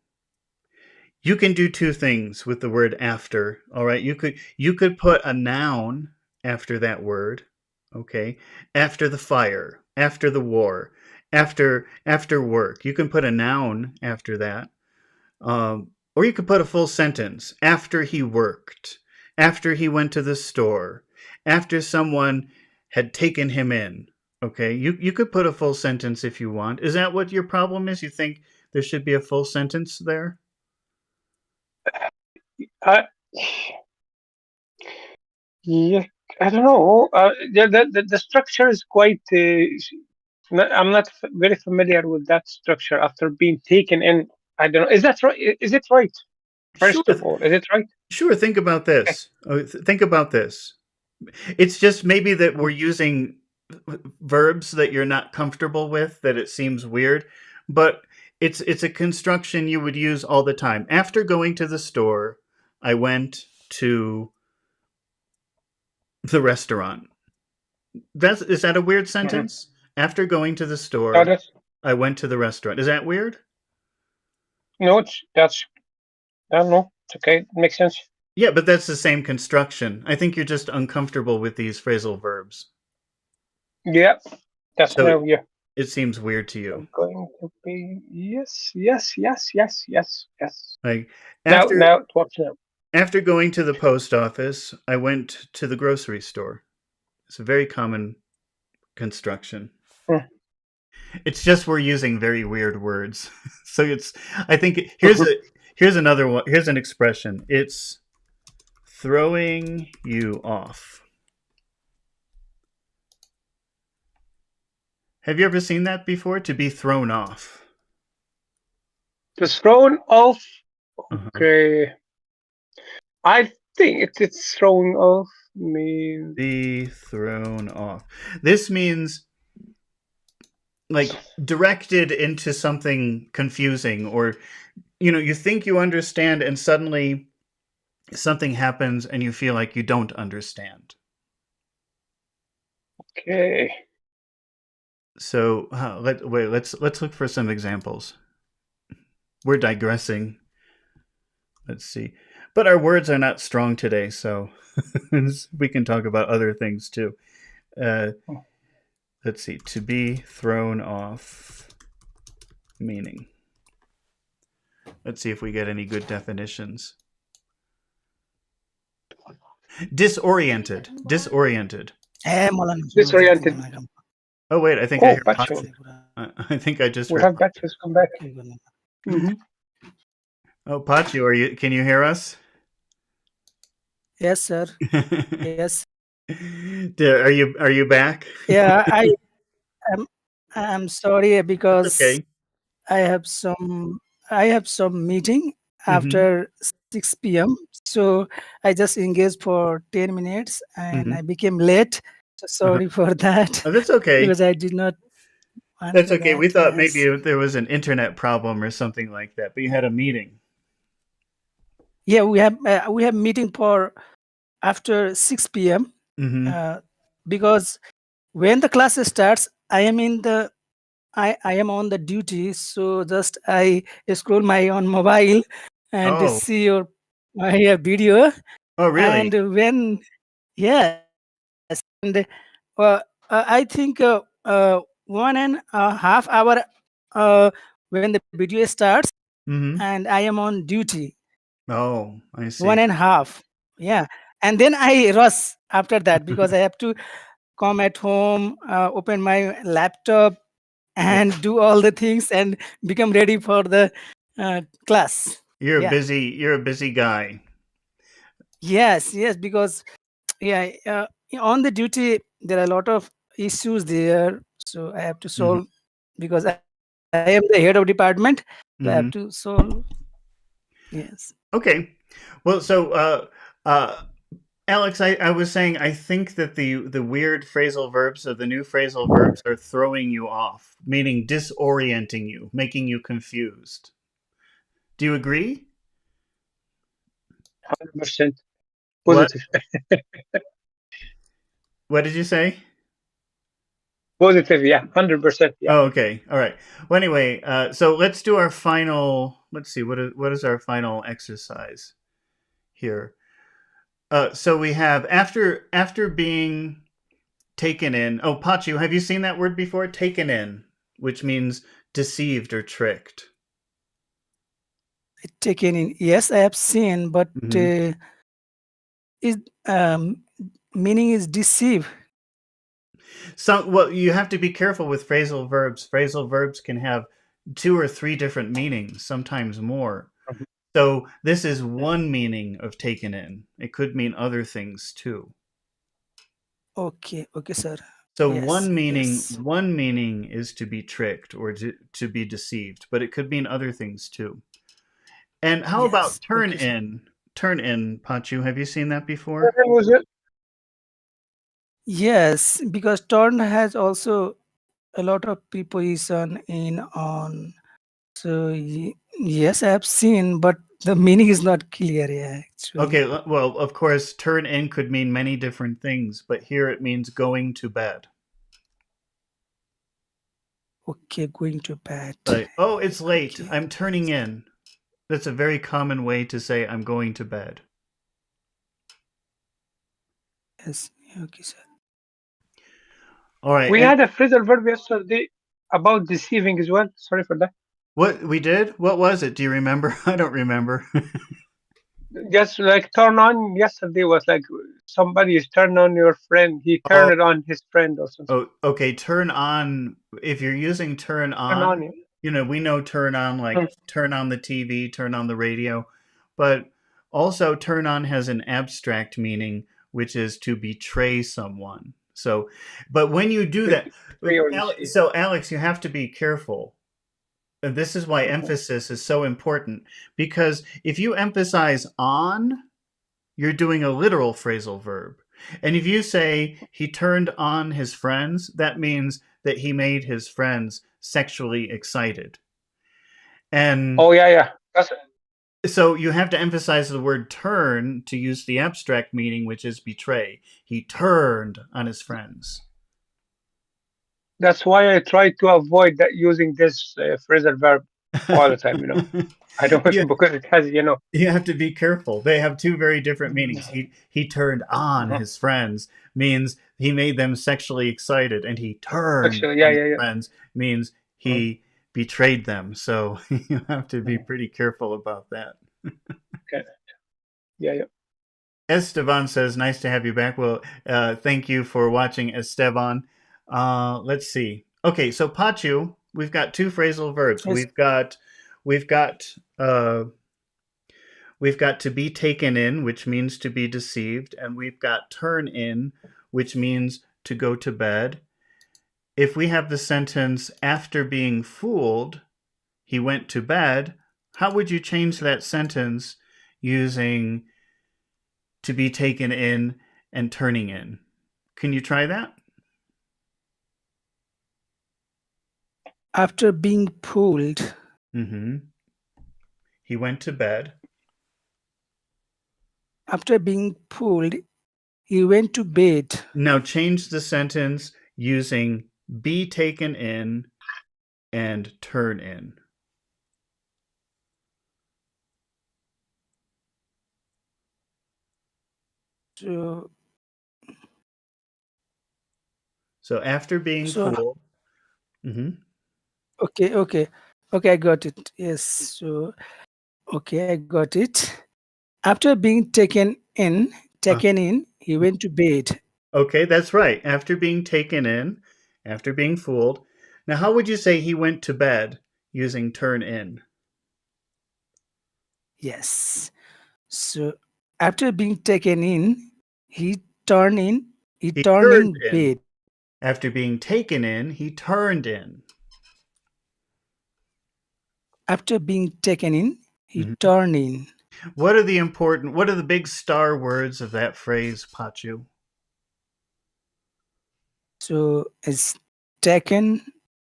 you can do two things with the word after. All right, you could put a noun after that word, okay? After the fire, after the war, after work. You can put a noun after that. Or you could put a full sentence after he worked, after he went to the store, after someone had taken him in. Okay, you could put a full sentence if you want. Is that what your problem is? You think there should be a full sentence there? I, yeah, I don't know. The structure is quite. I'm not very familiar with that structure after being taken in. I don't know. Is that right? Is it right? Sure, First of all, is it right? sure. Think about Okay. this. Think about this. It's just maybe that we're Mhm. using verbs that you're not comfortable with, that it seems weird, but it's a construction you would use all the time. After going to the store, I went to the restaurant. Is that a weird Mhm. sentence? After going to the No, store, that's I went to the restaurant. Is that weird? no. That's I don't know. It's okay. It makes sense. Yeah, but that's the same construction. I think you're just uncomfortable with these phrasal verbs. Yeah, that's So now. Yeah, it seems weird to you. I'm going to be yes, yes, yes, yes, yes, yes. Like Now, after now, it works now. after going to the post office, I went to the grocery store. It's a very common construction. Mm. It's just we're using very weird words. So it's I think Mhm. here's another one. Here's an expression. It's throwing you off. Have you ever seen that before? To be thrown off. It was thrown off. Uh-huh. Okay, I think it's thrown off. Me. Be thrown off. This means like directed into something confusing, or you think you understand and suddenly something happens and you feel like you don't understand. Okay. So let's look for some examples. We're digressing. Let's see, but our words are not strong today, so we can talk about other things too. uh, let's see. To be thrown off meaning. Let's see if we get any good definitions. Disoriented. Disoriented. Oh wait, I think I Oh, hear Bacho. Pachi. I think I just We heard have Pachi. Bachos come back. Hmm. Oh, Pachi, can you hear us? Yes, sir. are Yes. you back? Yeah, am I'm sorry That's because okay. I have some meeting Hmm. after 6 p.m. So I just engaged for 10 minutes and Hmm. I became late. So Uh-huh. sorry for that Oh, that's okay. because I did not That's answer okay. We that. thought Yes. maybe there was an internet problem or something like that, but you had a meeting. Yeah, we have meeting for after 6 p.m. Hmm. Uh, because when the class starts, I am on the duty, so just I scroll my on mobile and Oh, see your my video. oh, And really? when yes, and I think 1.5 hour when the video starts, Hmm. and I am on duty Oh, I one see. and a half. Yeah, and then I rush after that because I have to come at home, open my laptop, Yeah. and do all the things and become ready for the class. Yeah. You're a busy guy. Yes, yes, because yeah, on the duty there are a lot of issues there, so I have to Hmm. solve because I am the head of department, so I have Hmm. to solve. Yes. Okay. Well, so uh, Alex, I was saying I think that the weird phrasal verbs or the new phrasal verbs are throwing you off, meaning disorienting you, making you confused. Do you agree? 100% What? positive. What did you say? Positive, yeah, 100%, yeah. Oh, okay. All right. Well, anyway, so let's do our final. Let's see. What is our final exercise here? So we have after being taken in. Oh, Pachu, have you seen that word before? Taken in, which means deceived or tricked. Taken in. Yes, I have seen, but Hmm. is meaning is deceive. So, well, you have to be careful with phrasal verbs. Phrasal verbs can have 2 or 3 different meanings, sometimes more. Mhm. So this is one meaning of taken in. It could mean other things too. Okay, okay, sir. So Yes, yes, one meaning is to be tricked or to be deceived, but it could mean other things too. And how about yes. turn Okay, sir. in? Turn in, Pachu. Have you seen that What before? was it? Yes, because turn has also a lot of preposition in on. So yes, I have seen, but the meaning is not clear. Yeah, Okay, actually. well, of course, turn in could mean many different things, but here it means going to bed. Okay, going to bed. Like, oh, it's late. Okay. I'm turning in. That's a very common way to say I'm going to bed. Yes. Okay, sir. All right, We and had a phrasal verb yesterday about deceiving as well. Sorry for that. what we did? What was it? Do you remember? I don't remember. Just like turn on yesterday was like somebody is turn on your friend. He Oh, turned it on his friend or something. oh, okay. Turn on. If you're using turn Turn on, on it. we know turn on like turn on the TV, turn on the radio, but also turn on has an abstract meaning, which is to betray someone. So, but when you do that, Free or deceive. So Alex, you have to be careful. And this is why Mhm. emphasis is so important because if you emphasize on, you're doing a literal phrasal verb. And if you say he turned on his friends, that means that he made his friends sexually excited. And Oh yeah, yeah. That's so you have to emphasize the word turn to use the abstract meaning, which is betray. He turned on his friends. that's why I try to avoid that using this phrasal verb all the time. I don't you, because it has you have to be careful. They have 2 very different meanings. He turned on Mhm. his friends means he made them sexually excited, and he turned Actually, yeah, on his yeah, yeah. friends means Mhm. he betrayed them. So you have to be Mhm. pretty careful about that. Okay. Yeah, yeah. Esteban says, "Nice to have you back." Well, thank you for watching, Esteban. Let's see. Okay, so Pachu, we've got 2 phrasal verbs. Yes. We've got uh, We've got to be taken in, which means to be deceived, and we've got turn in, which means to go to bed. If we have the sentence, after being fooled, he went to bed, how would you change that sentence using to be taken in and turning in? Can you try that? After being pulled, Mm-hmm. He went to bed. after being pulled, he went to bed. Now change the sentence using be taken in and turn in. So, So after being so fooled, mm-hmm. okay, okay, okay. I got it. Yes. So okay, I got it. After being taken in, he went to bed. Okay, that's right. After being taken in, after being fooled. Now, how would you say he went to bed using turn in? Yes. So after being taken in, he turned in. He He turned turned in in. bed. After being taken in, he turned in. After being taken in, he Mhm. turned in. What are the big star words of that phrase, Pachu? So it's taken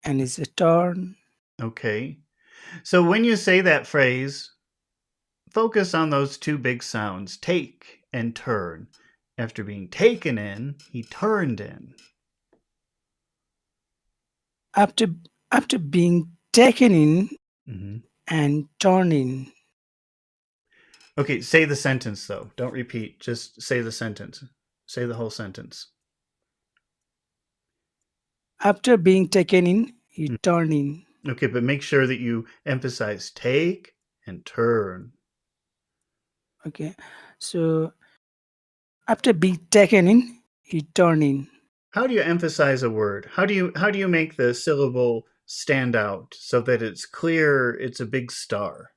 and it's a turn. Okay. So when you say that phrase, focus on those two big sounds, take and turn. After being taken in, he turned in. After being taken in Mm-hmm. and turned in. Okay, say the sentence though. Don't repeat. Just say the sentence. Say the whole sentence. After being taken in, he Mm. turned in. Okay, but make sure that you emphasize take and turn. Okay. So after being taken in, he turned in. How do you emphasize a word? How do you make the syllable stand out so that it's clear it's a big star?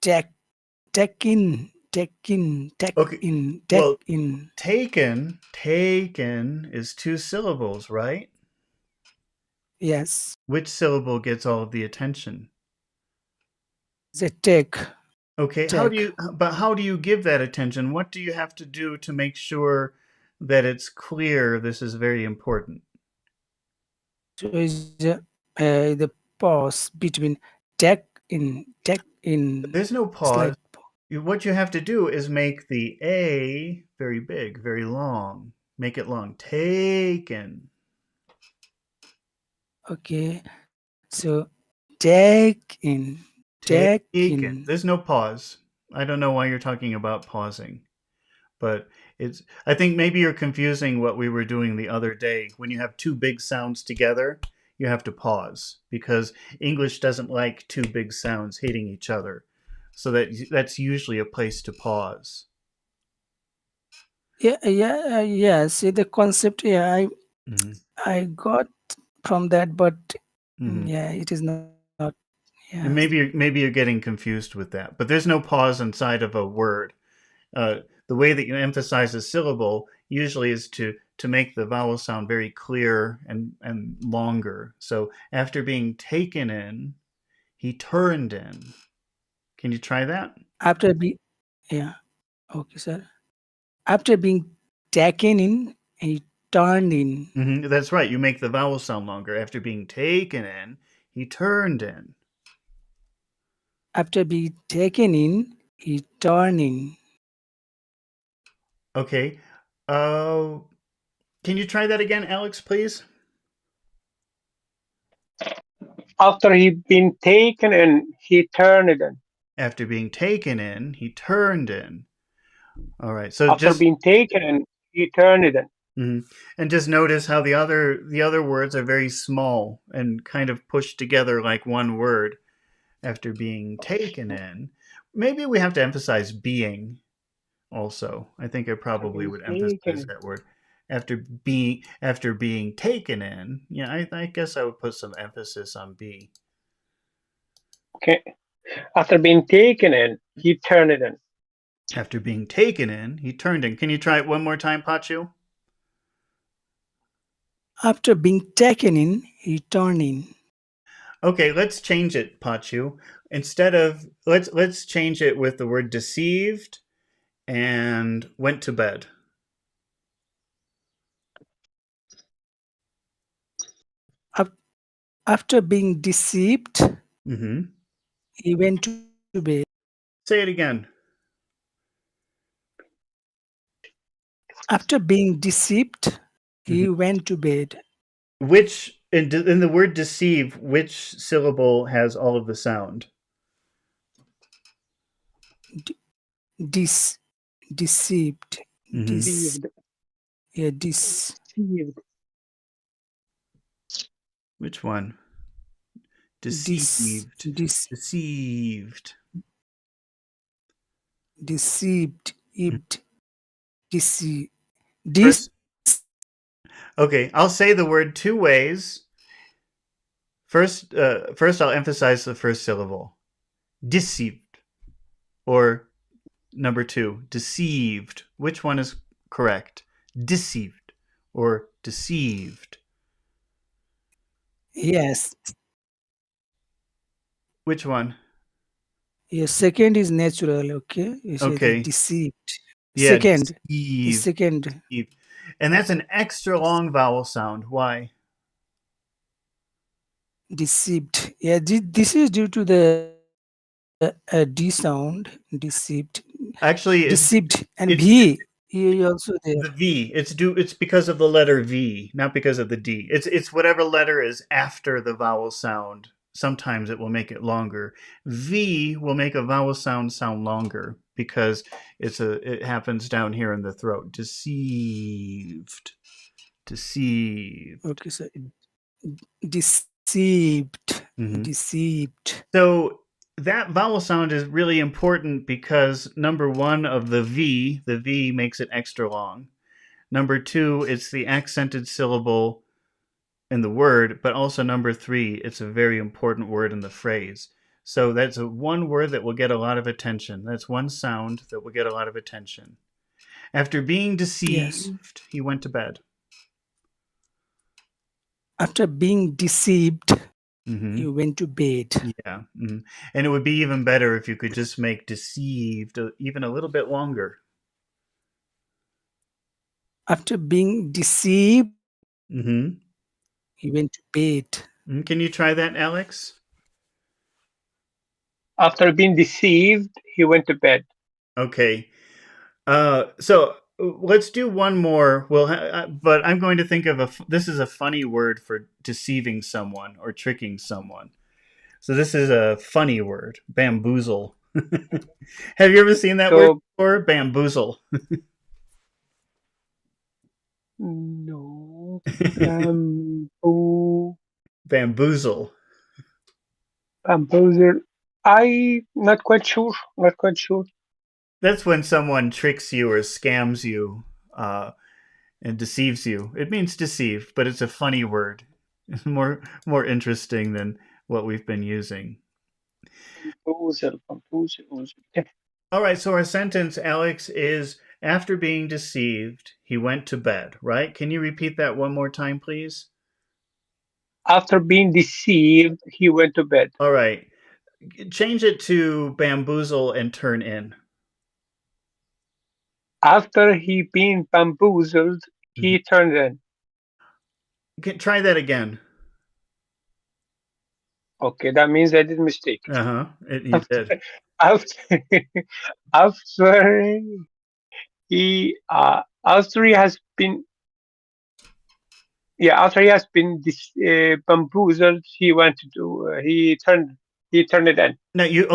Take in, take in, take Okay. in, Well, take in. taken is two syllables, right? Yes. Which syllable gets all of the attention? The take. Okay, how do you give that attention? What do you have to do to make sure that it's clear this is very important? So is the pause between take in, take in. There's no It's like, pause. What you have to do is make the A very big, very long. Make it long. Taken. okay. So take in, take Taken. in. There's no pause. I don't know why you're talking about pausing. But I think maybe you're confusing what we were doing the other day. When you have two big sounds together, you have to pause because English doesn't like two big sounds hitting each other. So that's usually a place to pause. Yeah. See the concept. Yeah, Mm-hmm. I got from that, but Mm-hmm. yeah, it is not. And Yeah. maybe you're getting confused with that. But there's no pause inside of a word. The way that you emphasize a syllable usually is to make the vowel sound very clear and longer. So after being taken in, he turned in. Can you try that? After be yeah. Okay, sir. After being taken in, he turned in. That's right. You make the vowel sound longer. After being taken in, he turned in. After being taken in, he turned in. Okay. Uh, can you try that again, Alex, please? After he'd been taken in, he turned in. After being taken in, he turned in. All right. So After just being taken in, he turned in. And just notice how the other words are very small and kind of pushed together like one word after being taken in. Maybe we have to emphasize being also. I think I After probably being would taken emphasize in. that word after being taken in. Yeah, I guess I would put some emphasis on be. Okay. After being taken in, he turned in. After being taken in, he turned in. Can you try it one more time, Pachu? After being taken in, he turned in. Okay, let's change it, Pachu. Instead of let's change it with the word deceived and went to bed. After being deceived, Mm-hmm. he went to bed. Say it again. After being deceived, Mm-hmm. he went to bed. Which in the word deceive, which syllable has all of the sound? D- Dis, deceived. Mm-hmm. Dis, Deceived. yeah, dis, Deceived. Which one? dis, Deceived. dis, Deceived. deceived, Mm. ibd, deceive, dis, First, okay, I'll say the word two ways. First I'll emphasize the first syllable. Deceived. Or number two, deceived. Which one is correct? Deceived or deceived? yes, Which one? Yeah, second is natural. Okay, you say the Okay. deceived. Yeah, Second, the deceived. second Deceived. And that's an extra long vowel sound. Why? deceived. Yeah, this is due to the D sound. Deceived, Actually, deceived, and it's V. You also there. the V. It's because of the letter V, not because of the D. It's whatever letter is after the vowel sound. Sometimes it will make it longer. V will make a vowel sound longer because it happens down here in the throat. Deceived. Deceived. Okay, so deceived, Mhm. deceived. So that vowel sound is really important because number one of the V makes it extra long. Number two, it's the accented syllable in the word, but also number three, it's a very important word in the phrase. So that's one word that will get a lot of attention. That's one sound that will get a lot of attention. After being Yes. deceived, he went to bed. After being deceived, Mm-hmm. you went to bed. Yeah. Mm-hmm. And it would be even better if you could just make deceived even a little bit longer. After being deceived, Mm-hmm. he went to bed. Can you try that, Alex? After being deceived, he went to bed. Okay. So let's do one more. But I'm going to think of this is a funny word for deceiving someone or tricking someone. So this is a funny word, bamboozle. Have you ever seen that word So before? Bamboozle. no, bamboo, Bamboozle. bamboozle. I not quite sure. Not quite sure. That's when someone tricks you or scams you and deceives you. It means deceive, but it's a funny word. It's more interesting than what we've been using. Bamboozle, bamboozle. Yeah. All right, so our sentence, Alex, is after being deceived, he went to bed, right? Can you repeat that one more time, please? After being deceived, he went to bed. All right. Change it to bamboozle and turn in. After he been bamboozled, Mhm. he turned in. Try that again. Okay, that means I did mistake. Uh-huh. You After did. after, after after he has been after he has been bamboozled, he went to do he turned it in. Now you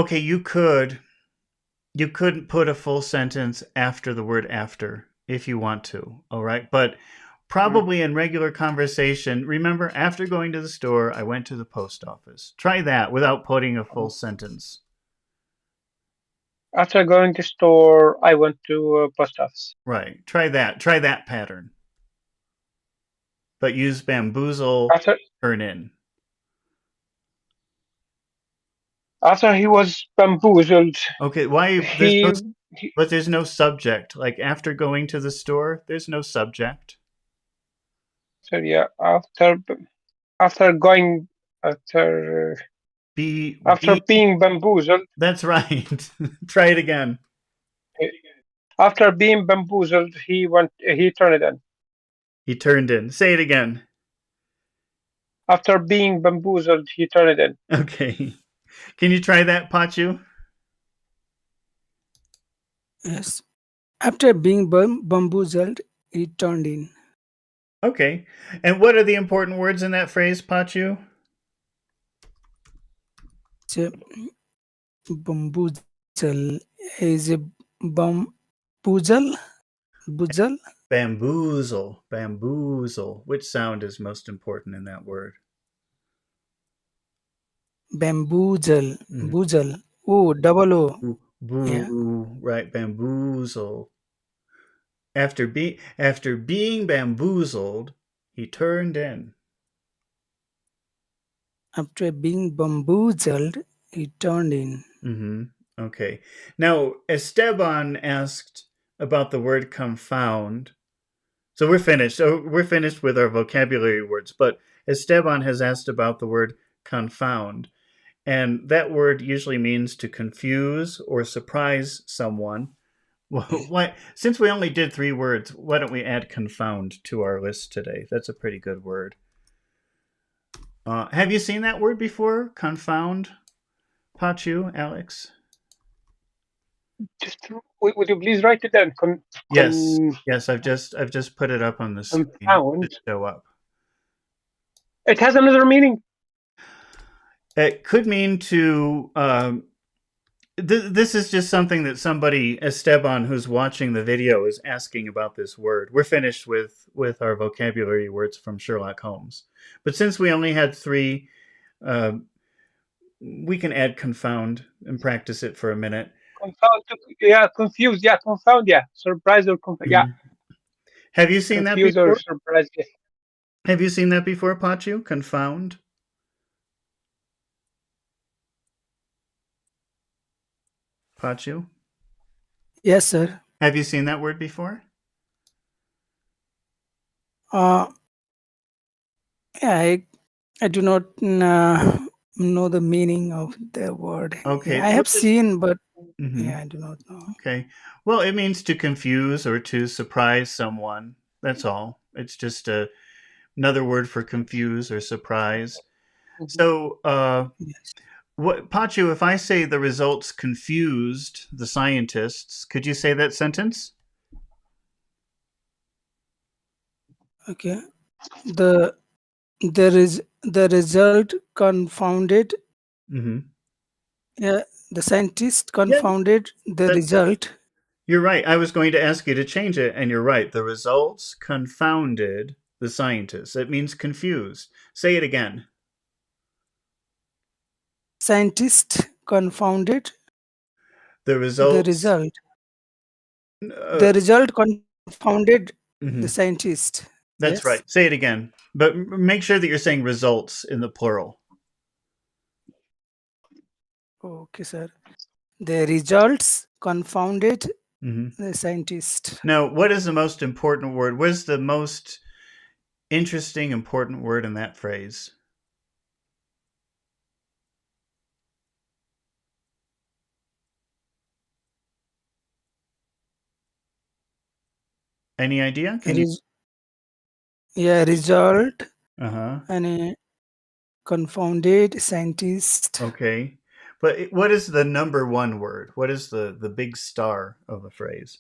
couldn't put a full sentence after the word after if you want to, all right? But Mm. probably in regular conversation, remember, after going to the store, I went to the post office. Try that without putting a full sentence. After going to store, I went to post office. Right. Try that. Try that pattern. But use bamboozle, After turn in. after he was bamboozled, Okay, why he but there's no subject. Like after going to the store, there's no subject. so after going Be after be being bamboozled. That's right. Try it again. After being bamboozled, he turned it in. He turned in. Say it again. After being bamboozled, he turned it in. Okay. Can you try that, Pachu? Yes. After being bamboozled, he turned in. Okay. And what are the important words in that phrase, Pachu? So bamboozle is a bamboozle. Boozle. Bamboozle. Bamboozle. Which sound is most important in that word? Bamboozle. Mhm. Boozle. Oh, double O. Boo, Yeah. boo, right, bamboozle. After being bamboozled, he turned in. After being bamboozled, he turned in. Mm-hmm. Okay. Now, Esteban asked about the word confound. So we're finished. So we're finished with our vocabulary words. But Esteban has asked about the word confound. And that word usually means to confuse or surprise someone. Well, since we only did 3 words, why don't we add confound to our list today? That's a pretty good word. Have you seen that word before? Confound? Pachu, Alex? Just would you please write it down? Yes. I've just put it up on the screen. Confound. To show up. It has another meaning. It could mean to. This is just something that somebody, Esteban, who's watching the video, is asking about this word. We're finished with our vocabulary words from Sherlock Holmes, but since we only had 3, we can add confound and practice it for a minute. Confound, confused, confound, surprise or confound, Have you seen confused that before? Or surprise, Have you seen that before, Pachu? Confound? Pachu? Yes, sir. Have you seen that word before? I do not know the meaning of the word. Okay. I have seen, but Mm-hmm. I do not know. Okay. Well, it means to confuse or to surprise someone. That's all. It's just another word for confuse or surprise. So, Yes. what, Pachu, if I say the results confused the scientists, could you say that sentence? Okay. The result confounded. Mm-hmm. Yeah, the scientist confounded the result. You're right. I was going to ask you to change it, and you're right. The results confounded the scientists. It means confused. Say it again. Scientist confounded The results. the result. The result confounded the scientist. That's right. Say it again. But make sure that you're saying results in the plural. Okay, sir. The results confounded the scientist. Now, what is the most important word? What is the most interesting, important word in that phrase? Any idea? Result. Uh-huh. And a confounded scientist. Okay. But what is the number 1 word? What is the big star of the phrase?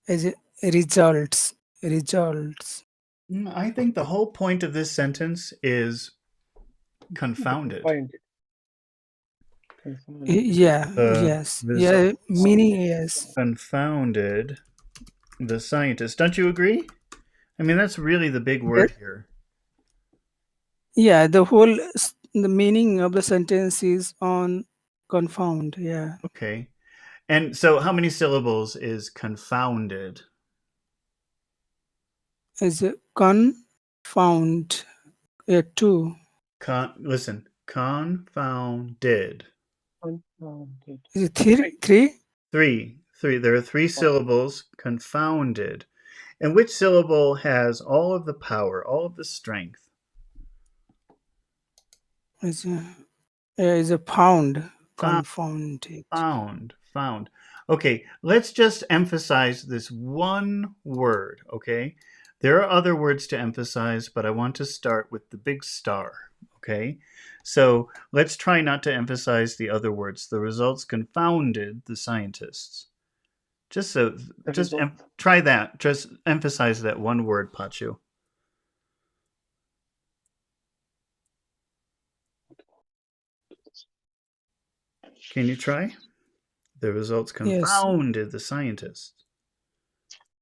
Is it results? Results. I think the whole point of this sentence is confounded. Yes. Yeah, meaning yes. Confounded the scientist. Don't you agree? I mean, that's really the big word here. Yeah, the meaning of the sentence is on confound. Yeah. Okay. And so how many syllables is confounded? Is confound. 2. Listen. Confounded. Is it 3? 3. There are 3 syllables. Confounded. And which syllable has all of the power, all of the strength? Is a pound. Confounded. Found. Okay, let's just emphasize this one word, okay? There are other words to emphasize, but I want to start with the big star, okay? So let's try not to emphasize the other words. The results confounded the scientists. Just try that. Just emphasize that one word, Pachu. Can you try? The results confounded the scientists.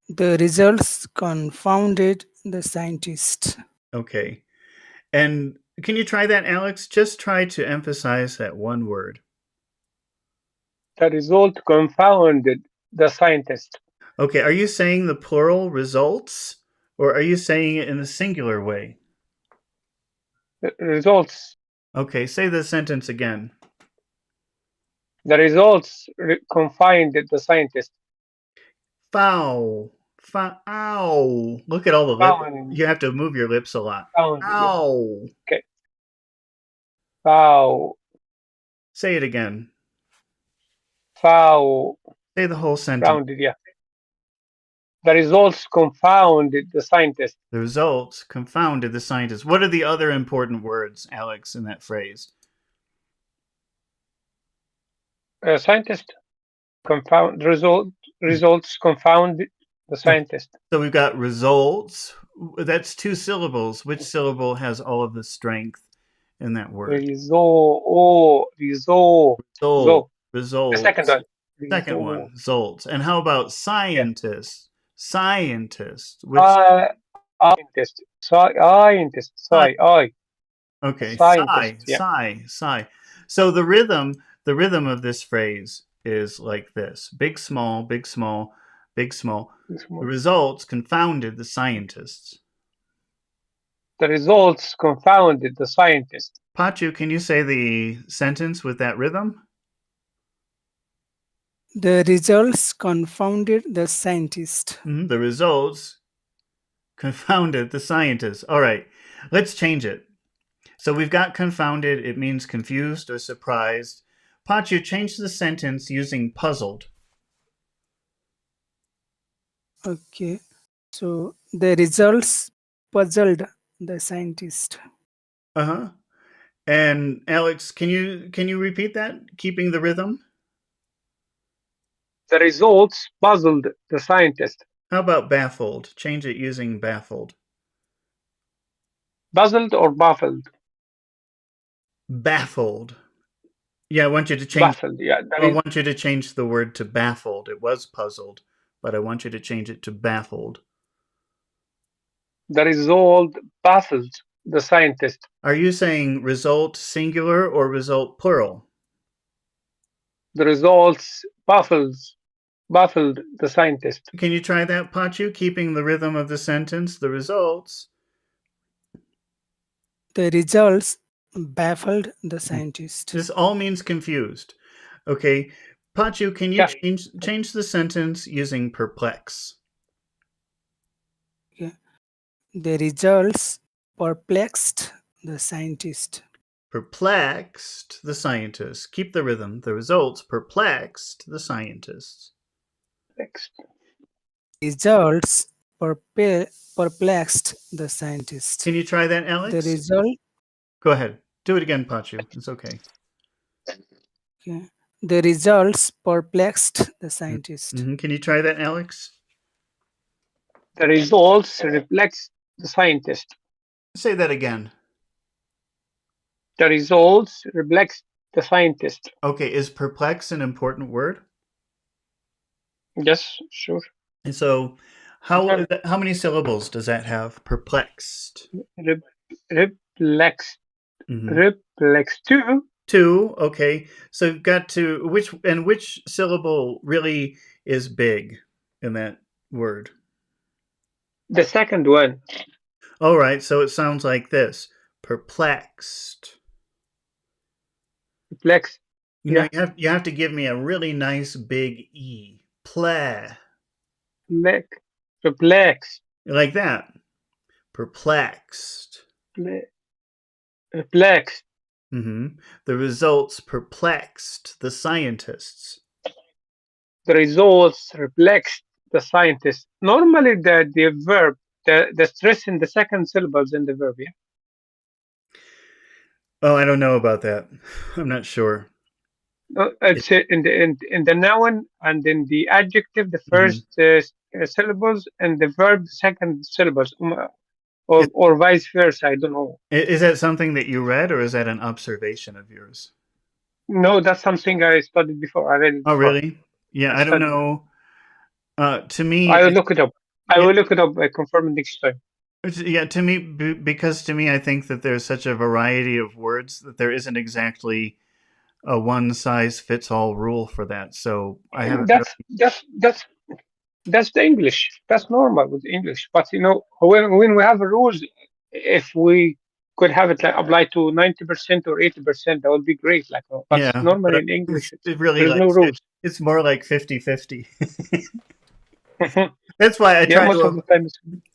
The results confounded the scientist. Okay. And can you try that, Alex? Just try to emphasize that one word. The result confounded the scientist. Okay. Are you saying the plural results, or are you saying it in a singular way? The results. Okay. Say the sentence again. The results confounded the scientist. Foul. Ow. Look at all the lips. You have to move your lips a lot. Ow. Okay. Foul. Say it again. Foul. Say the whole sentence. Rounded, yeah. The results confounded the scientist. The results confounded the scientist. What are the other important words, Alex, in that phrase? Scientist results confounded the scientist. So we've got results. That's 2 syllables. Which syllable has all of the strength in that word? Result. Results. The second one. Second one. Results. And how about scientist? Yeah. Scientist. Which? Scientist. Okay. Scientist. Sigh. So the rhythm of this phrase is like this: big, small, big, small, big, small. The results confounded the scientists. The results confounded the scientists. Pachu, can you say the sentence with that rhythm? The results confounded the scientist. The results confounded the scientists. All right, let's change it. So we've got confounded. It means confused or surprised. Pachu, change the sentence using puzzled. Okay. So the results puzzled the scientist. And Alex, can you repeat that, keeping the rhythm? The results puzzled the scientist. How about baffled? Change it using baffled. Puzzled or baffled? Baffled. Yeah, I want you to change. Baffled, yeah. I want you to change the word to baffled. It was puzzled, but I want you to change it to baffled. The result baffled the scientist. Are you saying result singular or result plural? The results baffled the scientist. Can you try that, Pachu, keeping the rhythm of the sentence? The results. The results baffled the scientist. This all means confused. Okay. Pachu, can you change the sentence using perplex? Okay. The results perplexed the scientist. Perplexed the scientists. Keep the rhythm. The results perplexed the scientists. Results perplexed the scientist. Can you try that, Alex? The result. Go ahead. Do it again, Pachu. It's okay. Okay. The results perplexed the scientist. Can you try that, Alex? The results perplexed the scientist. Say that again. The results perplexed the scientist. Okay, is perplex an important word? Yes, sure. And so, how many syllables does that have? Perplexed. Perplexed. Perplexed. 2. 2. Okay. So you've got to which syllable really is big in that word? The second one. All right. So it sounds like this: perplexed. Perplexed. You have to give me a really nice big E. Perplexed. Like that. Perplexed. Perplexed. The results perplexed the scientists. The results perplexed the scientists. Normally, the verb, the stress in the second syllables in the verb, yeah? Oh, I don't know about that. I'm not sure. It's in the noun and in the adjective, the first syllables, and the verb, second syllables, or vice versa. I don't know. Is that something that you read, or is that an observation of yours? No, that's something I studied before. I read it before. Oh, really? Yeah, I don't know. To me, I will look it up. I will look it up. I confirm it next time. Yeah, to me, because to me, I think that there's such a variety of words that there isn't exactly a one-size-fits-all rule for that. So I haven't. That's the English. That's normal with English. But when we have rules, if we could have it like apply to 90% or 80%, that would be great. But normally in English, there's no rules. It's more like 50-50. That's why I try to.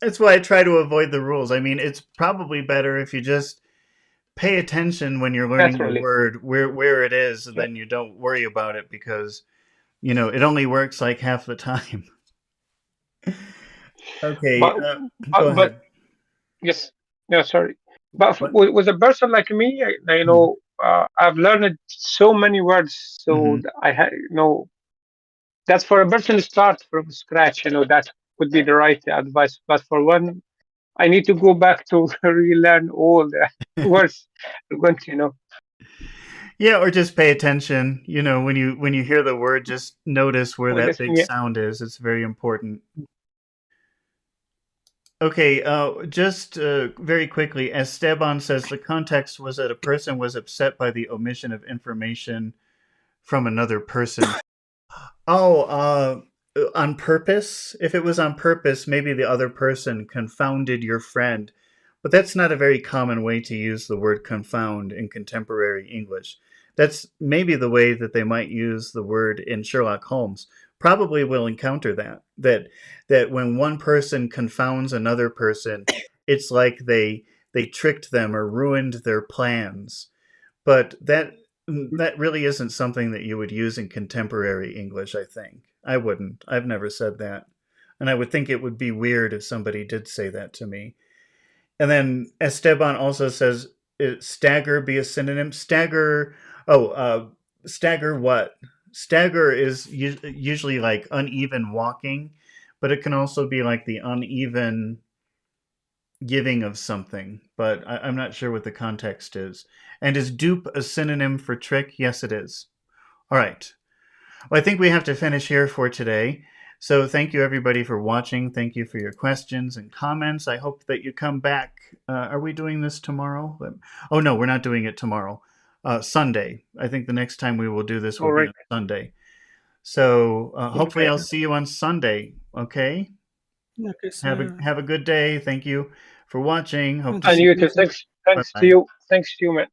That's why I try to avoid the rules. I mean, it's probably better if you just pay attention when you're learning the naturally. word where it is, and Yeah. then you don't worry about it because it only works like half the time. Okay, But go but ahead. yes, no, sorry. But What? with a person like me, I've learned so many words, so Mm-hmm. I that's for a person to start from scratch. That would be the right advice. But for one, I need to go back to relearn all the words. I'm going to. Yeah, or just pay attention. When you hear the word, just notice where Well, that listen, big yeah. sound is. It's very important. Okay, just very quickly, Esteban says the context was that a person was upset by the omission of information from another person. Oh, on purpose? If it was on purpose, maybe the other person confounded your friend. But that's not a very common way to use the word confound in contemporary English. That's maybe the way that they might use the word in Sherlock Holmes. Probably will encounter that when one person confounds another person, it's like they tricked them or ruined their plans. But that really isn't something that you would use in contemporary English, I think. I wouldn't. I've never said that. And I would think it would be weird if somebody did say that to me. And then Esteban also says, stagger be a synonym? Stagger what? Stagger is usually like uneven walking, but it can also be like the uneven giving of something, but I'm not sure what the context is. And is dupe a synonym for trick? Yes, it is. All right. Well, I think we have to finish here for today. So thank you, everybody, for watching. Thank you for your questions and comments. I hope that you come back. Are we doing this tomorrow? Oh, no, we're not doing it tomorrow. Sunday. I think the next time we will do this will All be right. on Sunday. So hopefully Okay. I'll see you on Sunday. Okay? Okay, sir. Have a good day. Thank you for watching. Hope to And see you you. too. Thank you. Thanks. Thanks to Bye-bye. you. Thanks to you, man.